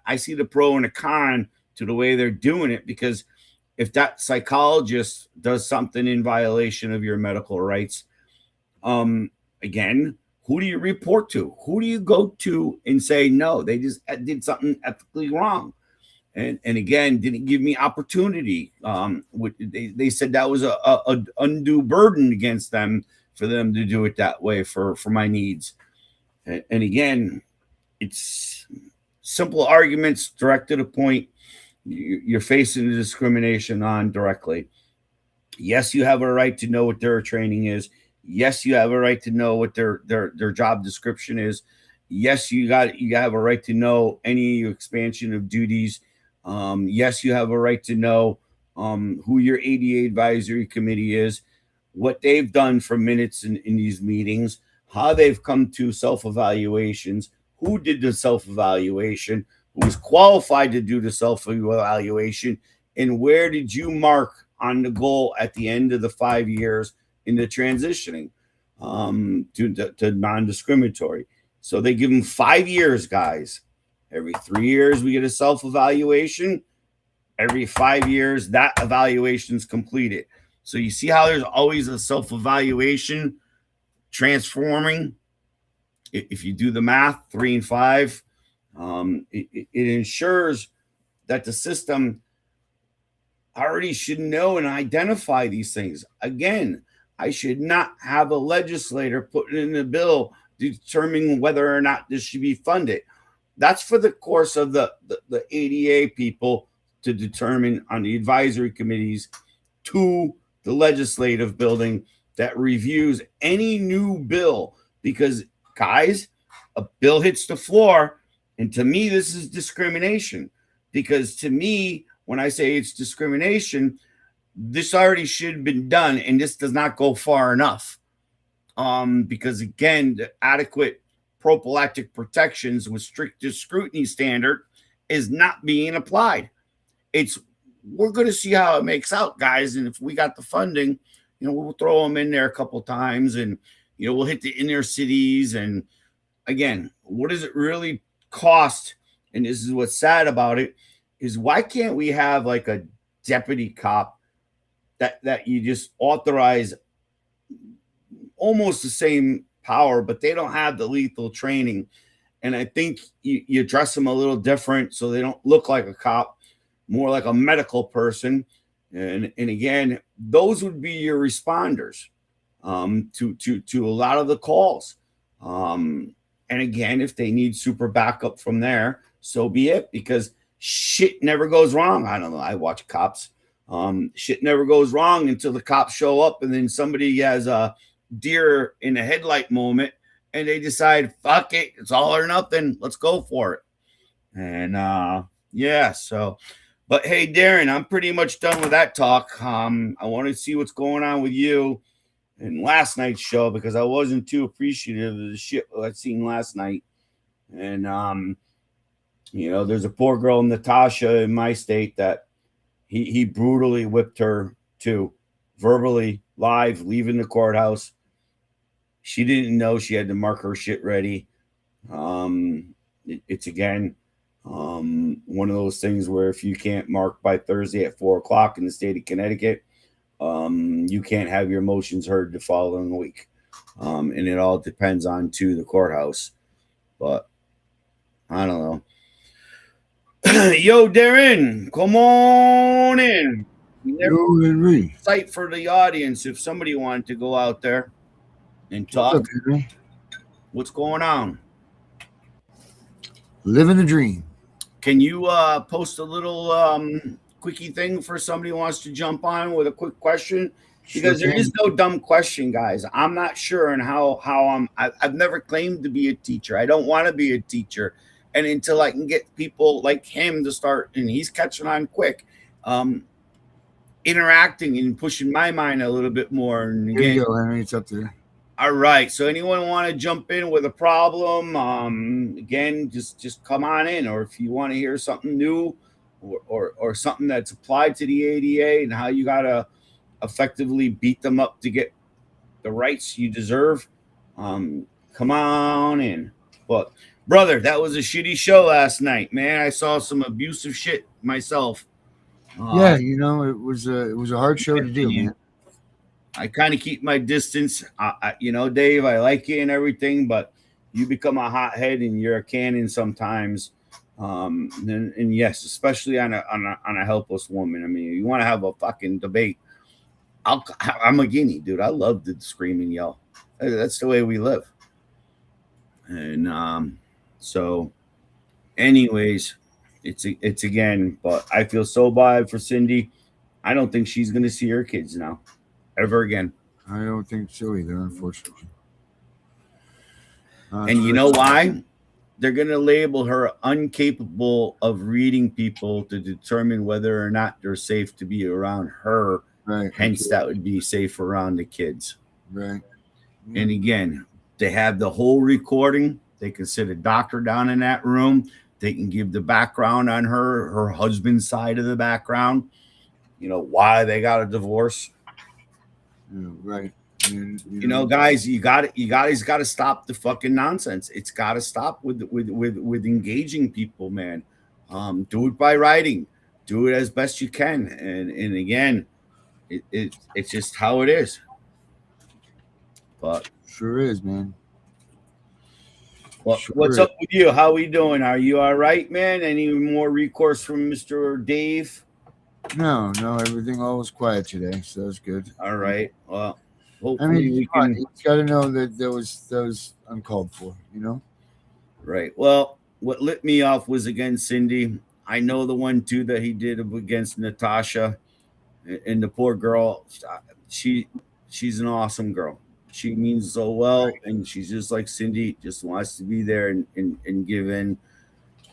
I see the pro and the con to the way they're doing it, because if that psychologist does something in violation of your medical rights, again, who do you report to? Who do you go to and say, no, they just did something ethically wrong? And again, didn't give me opportunity. They said that was a undue burden against them for them to do it that way for my needs. And again, it's simple arguments direct to the point. You're facing the discrimination on directly. Yes, you have a right to know what their training is. Yes, you have a right to know what their job description is. Yes, you have a right to know any expansion of duties. Yes, you have a right to know who your ADA advisory committee is, what they've done for minutes in these meetings, how they've come to self-evaluations, who did the self-evaluation, who was qualified to do the self-evaluation, and where did you mark on the goal at the end of the 5 years in the transitioning to non-discriminatory. So they give them 5 years, guys. Every 3 years, we get a self-evaluation. Every 5 years, that evaluation is completed. So you see how there's always a self-evaluation transforming. If you do the math, 3 and 5, it ensures that the system already should know and identify these things. Again, I should not have a legislator putting in a bill determining whether or not this should be funded. That's for the course of the ADA people to determine on the advisory committees to the legislative building that reviews any new bill. Because, guys, a bill hits the floor, and to me, this is discrimination. Because to me, when I say it's discrimination, this already should have been done, and this does not go far enough. Because, again, the adequate prophylactic protections with strictest scrutiny standard is not being applied. We're going to see how it makes out, guys. And if we got the funding, we'll throw them in there a couple times, and we'll hit the inner cities. And again, what does it really cost? And this is what's sad about it, is why can't we have like a deputy cop that you just authorize almost the same power, but they don't have the lethal training. And I think you dress them a little different so they don't look like a cop, more like a medical person. And again, those would be your responders to a lot of the calls. And again, if they need super backup from there, so be it, because shit never goes wrong. I don't know. I watch cops. Shit never goes wrong until the cops show up, and then somebody has a deer in a headlight moment, and they decide, fuck it, it's all or nothing. Let's go for it. And yeah, so, but hey, Darren, I'm pretty much done with that talk. I want to see what's going on with you in last night's show, because I wasn't too appreciative of the shit I'd seen last night. And there's a poor girl, Natasha, in my state that he brutally whipped her too, verbally, live, leaving the courthouse. She didn't know she had to mark her shit ready. It's again one of those things where if you can't mark by Thursday at 4:00 in the state of Connecticut, you can't have your motions heard the following week. And it all depends on the courthouse. but I don't know. Yo, Darren, come on in. Yo, Henry. Site for the audience if somebody wanted to go out there and What's talk. up, Henry? What's going on? Living the dream. Can you post a little quickie thing for somebody who wants to jump on with a quick question? Because Sure there is can. no dumb question, guys. I'm not sure on how I've never claimed to be a teacher. I don't want to be a teacher, and until I can get people like him to start, and he's catching on quick, interacting and pushing my mind a little bit more. And Here again, you go, Henry. It's up there. all right. So anyone want to jump in with a problem? Again, just come on in, or if you want to hear something new, or something that's applied to the ADA and how you gotta effectively beat them up to get the rights you deserve, come on in. But brother, that was a shitty show last night, man. I saw some abusive shit myself. Yeah, you know, it was a hard show to do, man. I kind of keep my distance. Dave, I like you and everything, but you become a hothead and you're a cannon sometimes. And yes, especially on a helpless woman. I mean, you want to have a fucking debate. I'm a guinea, dude. I love to scream and yell. That's the way we live. And so, anyways, it's again. But I feel so bad for Cindy. I don't think she's gonna see her kids now, ever again. I don't think so either, unfortunately. And you know why? They're going to label her incapable of reading people to determine whether or not they're safe to be around her. Right. Hence, that would be safe around the kids. Right. And again, they have the whole recording. They can sit a doctor down in that room. They can give the background on her husband's side of the background. You know, why they got a divorce. Yeah, right. And, You know, guys, you got to stop the fucking nonsense. It's got to stop with engaging people, man. Do it by writing. Do it as best you can. And again, it's just how it is. But sure is, man. well, Sure what's is. up with you? How we doing? Are you all right, man? Any more recourse from Mr. Dave? No, everything all was quiet today, so that's good. All right. Well, I hopefully mean, we can. you got to know that that was uncalled for, you know. Right. Well, what lit me off was against Cindy. I know the one too that he did against Natasha, and the poor girl. She's an awesome girl. She means so well, and she's just like Cindy, just wants to be there and give in.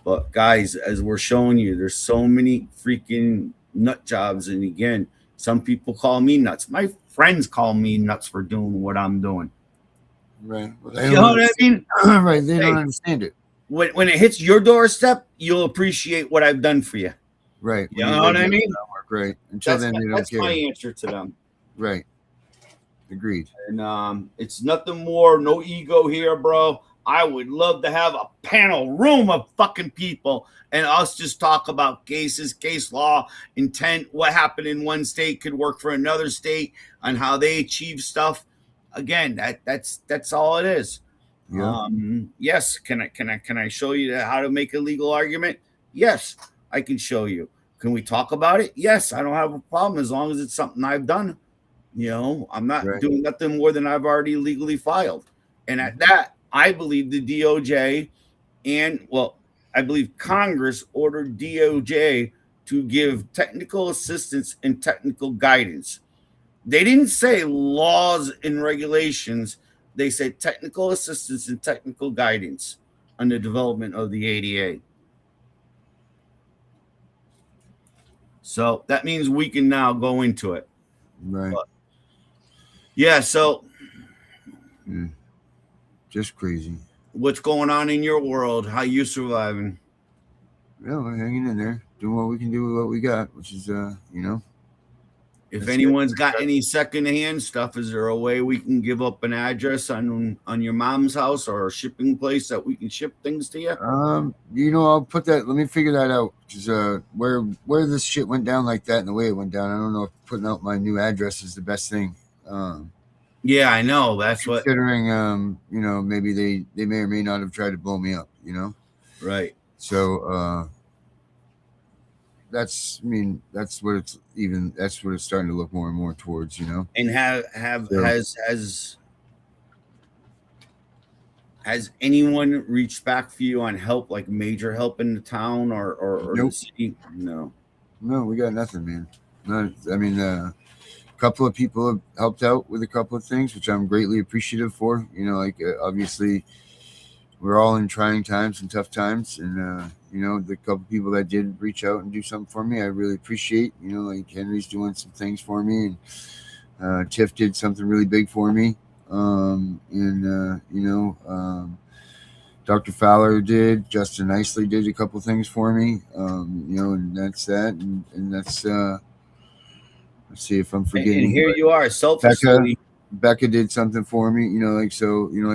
But guys, as we're showing you, there's so many freaking nut jobs, and again, some people call me nuts. My friends call me nuts for doing what I'm doing. Right. Well, You know what I mean? Right. They Hey. don't understand it. When it hits your doorstep, you'll appreciate what I've done for you. Right. You know what I mean? Right. Until then, they don't That's care. my answer to them. Right. Agreed. And it's nothing more, no ego here, bro. I would love to have a panel room of fucking people and us just talk about cases, case law, intent, what happened in one state could work for another state, and how they achieve stuff. Again, that's all it is. Yeah. Yes, can I show you how to make a legal argument? Yes, I can show you. Can we talk about it? Yes, I don't have a problem as long as it's something I've done. You know, I'm not Right. doing nothing more than I've already legally filed. And at that, I believe the DOJ I believe Congress ordered DOJ to give technical assistance and technical guidance. They didn't say laws and regulations. They said technical assistance and technical guidance on the development of the ADA. So that means we can now go into it. Right. Yeah, so Just crazy. what's going on in your world? How you surviving? Yeah, we're hanging in there, doing what we can do with what we got, which is, you know. If That's anyone's got any secondhand stuff, is there a way we can give up an address on your mom's house or a shipping place that we can ship things to you? You know, I'll put that. Let me figure that out. Because where this shit went down like that and the way it went down, I don't know if putting out my new address is the best thing. Yeah, I know. That's what. Considering, maybe they may or may not have tried to blow me up, Right. So that's what it's starting to look more and more towards. And So has anyone reached back for you on help, like major help in the town or the nope, city? No. no, we got nothing, man. A couple of people have helped out with a couple of things, which I'm greatly appreciative for. Obviously, we're all in trying times and tough times, and the couple people that did reach out and do something for me, I really appreciate. Like Henry's doing some things for me, and Tiff did something really big for me, Dr. Fowler did, Justin Nicely did a couple things for me, and that's that, and that's let's see if I'm forgetting. And here you are, Becca, selfishly. Becca did something for me, like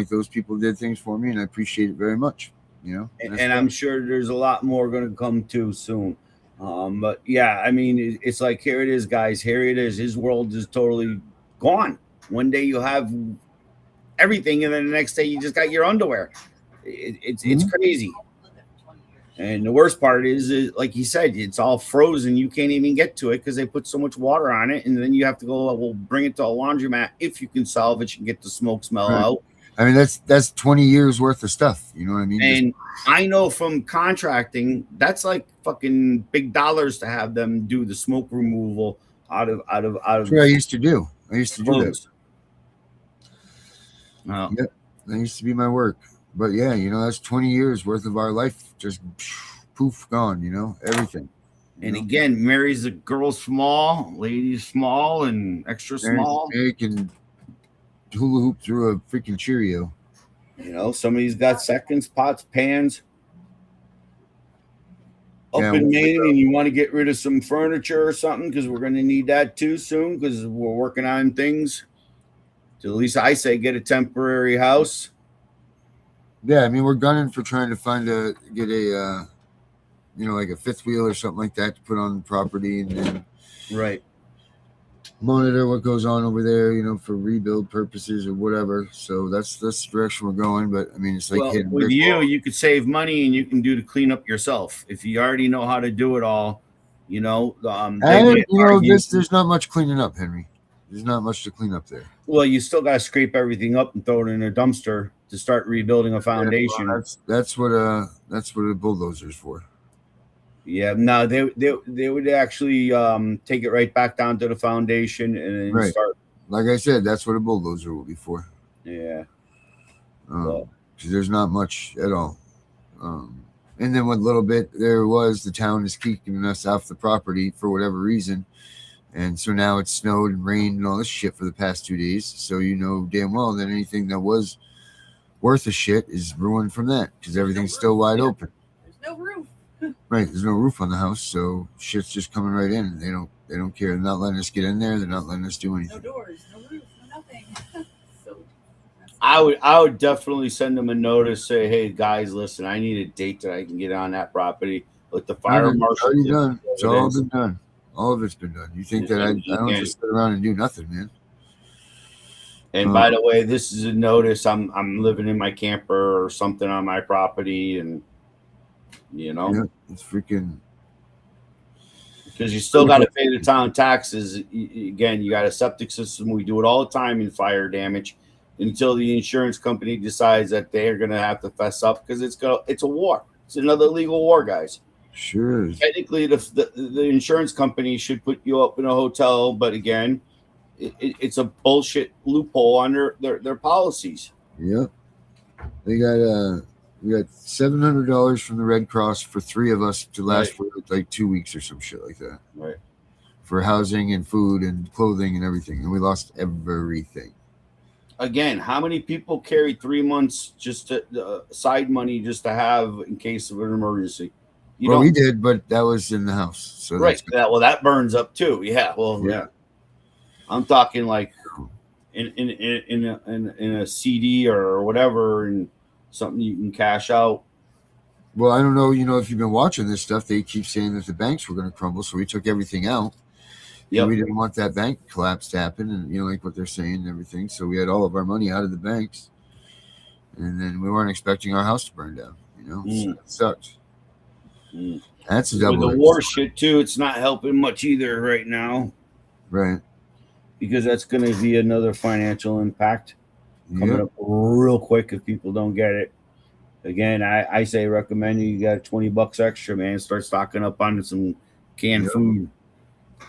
those people did things for me, and I appreciate it very much. And I'm sure there's a lot more going to come too soon. But yeah, I mean, it's like, here it is, guys. Here it is. His world is totally gone. One day you have everything, and then the next day you just got your underwear. It's crazy. And the worst part is, like he said, it's all frozen. You can't even get to it because they put so much water on it, and then you have to go. Well, bring it to a laundromat if you can salvage and get the smoke smell out. I mean, that's 20 years worth of stuff. You know what I mean? And I know from contracting, that's like fucking big dollars to have them do the smoke removal out of. That's what I used to do. I used to do that. Yep, that used to be my work. But yeah, that's 20 years worth of our life just poof gone. Everything. And again, Mary's a girl small, ladies small, and extra small. Mary can hula hoop through a freaking Cheerio. Somebody's got seconds, pots, pans up in Maine, and you want to get rid of some furniture or something because we're going to need that too soon because we're working on things. So at least I say get a temporary house. Yeah, I mean, we're gunning for trying to get a, like a fifth wheel or something like that to put on the property, and then right monitor what goes on over there, for rebuild purposes or whatever. So that's the direction we're going. But I mean, it's like with you could save money and you can do the cleanup yourself if you already know how to do it all. There's not much cleaning up, Henry. There's not much to clean up there. Well, you still got to scrape everything up and throw it in a dumpster to start rebuilding a foundation. Yeah, that's what a bulldozer's for. Yeah, no, they would actually take it right back down to the foundation and then start. Like I said, that's what a bulldozer will be for. Yeah. Because there's not much at all. And then what little bit there was, the town is keeping us off the property for whatever reason. And so now it's snowed and rained and all this shit for the past 2 days. So damn well that anything that was worth a shit is ruined from that because everything's still wide open. There's no roof. Right, there's no roof on the house, so shit's just coming right in. And they don't care. They're not letting us get in there. They're not letting us do anything. No doors, no roof, no nothing. So I would definitely send them a notice, say, hey guys, listen, I need a date that I can get on that property. Let the fire marshal. Already done. It's all been done. All of it's been done. You think that I don't just sit around and do nothing, man? And by the way, this is a notice. I'm living in my camper or something on my property, and it's freaking. Because you still got to pay the town taxes. Again, you got a septic system. We do it all the time in fire damage until the insurance company decides that they're going to have to fess up because it's a war. It's another legal war, guys. Sure. Technically, the insurance company should put you up in a hotel, but again, it's a bullshit loophole on their policies. Yep. We got $700 from the Red Cross for 3 of us to last for like 2 weeks or some shit like that. Right. For housing and food and clothing and everything, and we lost everything. Again, how many people carry 3 months just to side money just to have in case of an emergency? We did, but that was in the house. So right. That burns up too. Yeah. Well, yeah. I'm talking like in a CD or whatever, and something you can cash out. Well, I don't know. If you've been watching this stuff, they keep saying that the banks were going to crumble, so we took everything out. Yep. We didn't want that bank collapse to happen, and like what they're saying and everything. So we had all of our money out of the banks, and then we weren't expecting our house to burn down. So it sucked. That's a With double. the war shit too, it's not helping much either right now, Right. because that's going to be another financial impact coming up real quick if people don't get it. Again, I say recommend you got $20 extra, man. Start stocking up on some canned food,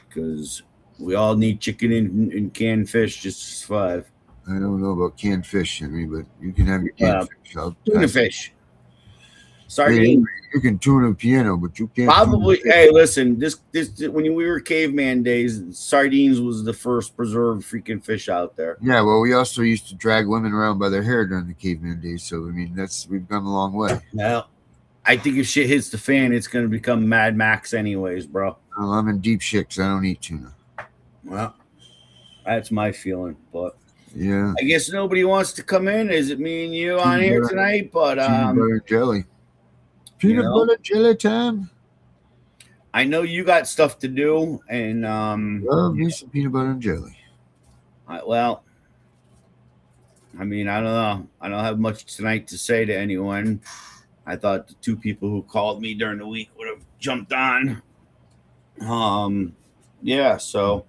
because we all need chicken and canned fish just to survive. I don't know about canned fish, Henry, but you can have your canned fish. Tuna fish, Hey, sardine. you can tune a piano, but you can't. Probably. Hey, listen. This when we were caveman days, sardines was the first preserved freaking fish out there. Yeah, well, we also used to drag women around by their hair during the caveman days. So I mean, we've gone a long way. Now, I think if shit hits the fan, it's going to become Mad Max, anyways, bro. Well, I'm in deep shit because I don't eat tuna. Well, that's my feeling, but yeah, I guess nobody wants to come in. Is it me and you on here tonight? But peanut butter and jelly. Peanut butter jelly time. I know you got stuff to do, and love me some peanut butter and jelly. Well, I mean, I don't know. I don't have much tonight to say to anyone. I thought the two people who called me during the week would have jumped on. Yeah. So.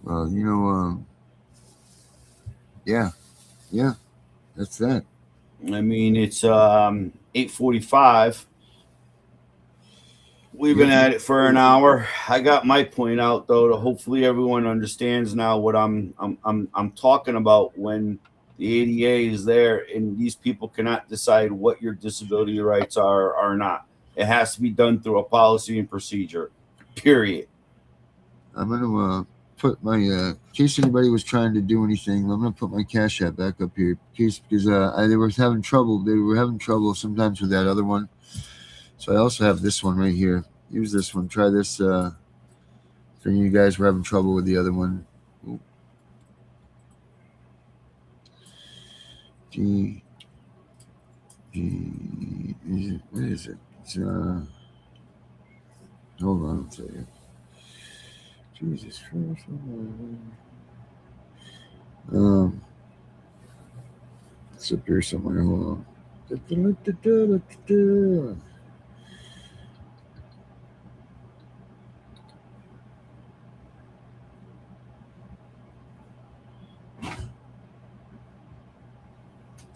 Well, yeah, that's that. I mean, it's 8:45. We've been at it for an hour. I got my point out though, to hopefully everyone understands now what I'm talking about when the ADA is there, and these people cannot decide what your disability rights are or not. It has to be done through a policy and procedure. Period. I'm gonna put my in case anybody was trying to do anything, I'm gonna put my Cash App back up here because they were having trouble. They were having trouble sometimes with that other one. So I also have this one right here. Use this one. Try this. For you guys were having trouble with the other one. What is it? It's hold on a second. Jesus Christ. It's up here somewhere. Hold on.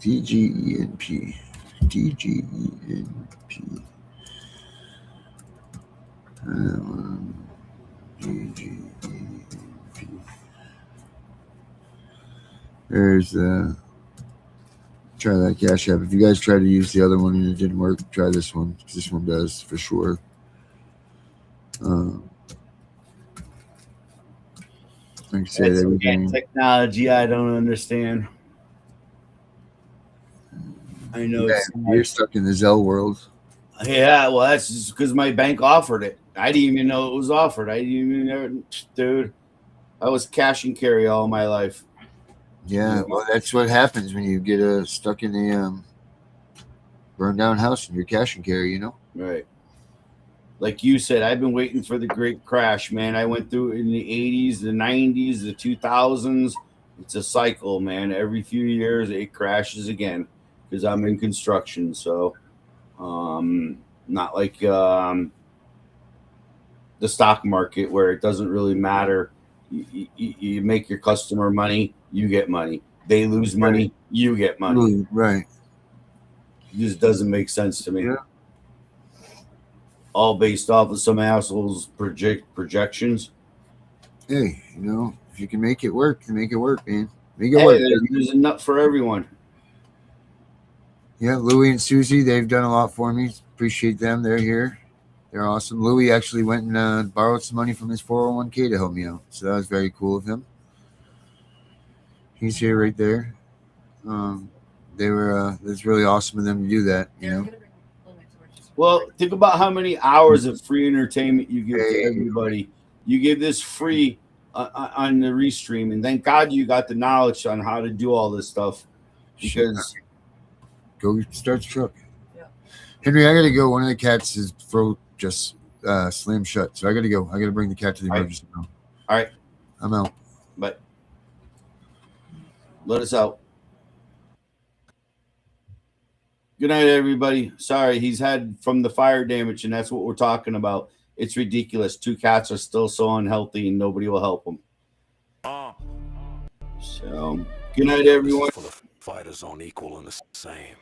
DGENP. DGENP. DGENP. There's try that Cash App. If you guys try to use the other one and it didn't work, try this one. This one does for sure. Like I said, everything. Technology I don't understand. I know you're stuck in the Zelle world. Yeah, well, that's just because my bank offered it. I didn't even know it was offered. I didn't even know, dude. I was cash and carry all my life. Yeah, well, that's what happens when you get stuck in a burned down house and you're cash and carry. Right. Like you said, I've been waiting for the great crash, man. I went through it in the 80s, the 90s, the 2000s. It's a cycle, man. Every few years, it crashes again because I'm in construction. So, not like the stock market where it doesn't really matter. You make your customer money, you get money. They lose money, you get money. Right. It just doesn't make sense to me. Yeah. All based off of some assholes' projections. Hey, if you can make it work, you make it work, man. Make it work. There's enough for everyone. Yeah, Louie and Susie, they've done a lot for me. Appreciate them. They're here. They're awesome. Louie actually went and borrowed some money from his 401k to help me out. So that was very cool of him. He's here right there. They were it's really awesome of them to do that, Well, think about how many hours of free entertainment you give to everybody. You give this free on the restream, and thank God you got the knowledge on how to do all this stuff. Because go start the truck. Yeah. Henry, I gotta go. One of the cats is just slammed shut. So I got to go. I got to bring the cat to the All right. emergency room. All right, I'm out. but let us out. Good night, everybody. Sorry, he's had from the fire damage, and that's what we're talking about. It's ridiculous. 2 cats are still so unhealthy, and nobody will help them. So, good night, everyone. For the fighters on equal and the same.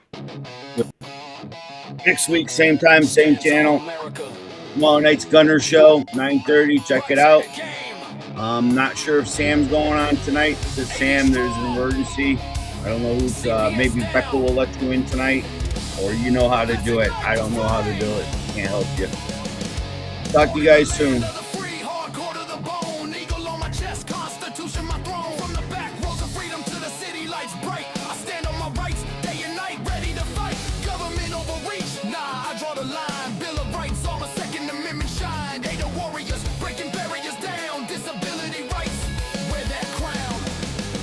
Next week, same time, same channel. Tomorrow night's Gunner Show, 9:30. Check it out. I'm not sure if Sam's going on tonight. Because Sam, there's an emergency. I don't know who's. Maybe Becca will let you in tonight, or you know how to do it. I don't know how to do it. Can't help you. Talk to you guys soon. Free, hardcore to the bone. Eagle on my chest, Constitution my throne. From the back roads of freedom to the city lights bright. I stand on my rights, day and night, ready to fight. Government overreach, nah, I draw the line. Bill of Rights, all the Second Amendment shine. Ain't no warriors, breaking barriers down. Disability rights, wear that crown.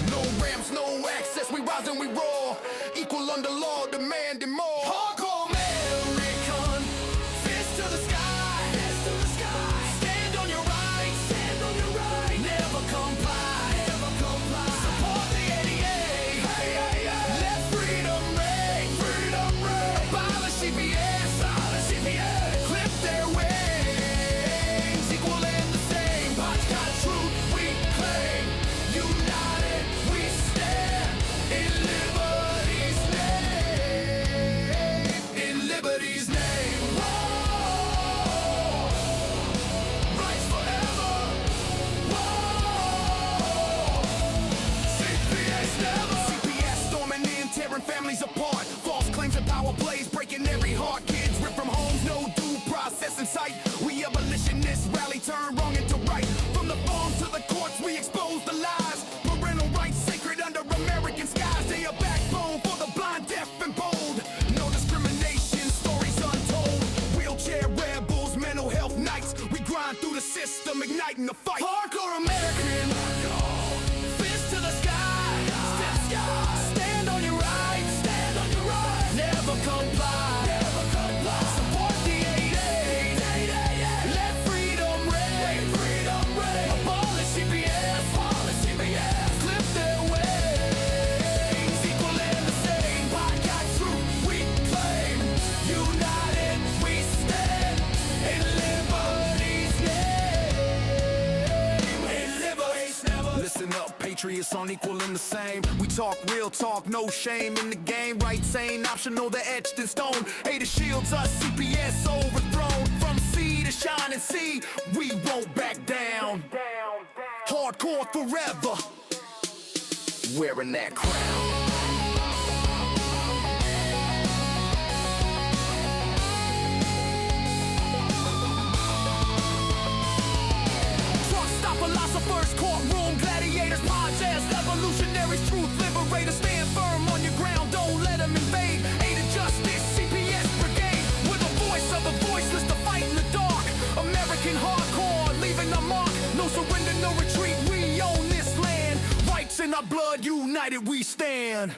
No ramps, no access, we rise and we roar. Equal under law, demanding more. Hardcore American, fist to the sky, fist to the sky. Stand on your right, stand on your right. Never comply, never comply. Support the ADA, hey, hey, hey. Let freedom reign, freedom reign. Abolish CPS, abolish CPS. Clip their wings, equal and the same. Podcast truth we claim. United we stand in liberty's name. In liberty's name. Whoa. Rights forever. Whoa. CPS never. CPS storming in, tearing families apart. False claims and power plays, breaking every heart. Kids ripped from homes, no due process in sight. We abolitionists rally, turn wrong into right. From the farms to the courts, we expose the lies. Parental rights sacred under American skies. They a backbone for the blind, deaf, and bold. No discrimination, stories untold. Wheelchair rebels, mental health nights. We grind through the system, igniting the fight. Hardcore American. Fist to the sky. Stand on your right. Stand on your right. Never comply. Never comply. Support the 8-8. Let freedom reign. Freedom reign. Abolish CPS. Abolish CPS. Clip their wings. Equal and the same. Podcast truth we claim. United we stand. In liberty's name. In liberty's never. Listen up, patriots on equal and the same. We talk real talk, no shame in the game. Rights ain't optional, they're etched in stone. Haters shields us, CPS overthrown. From sea to shining sea, we won't back down. Hardcore forever, wearing that crown. Truck stop philosophers, courtroom gladiators, podcast evolutionaries, truth liberators. Stand firm on your ground, don't let them invade. Aid of justice, CPS brigade. We're the voice of the voiceless, the fight in the dark. American hardcore, leaving a mark. No surrender, no retreat, we own this land. Rights in our blood, united we stand.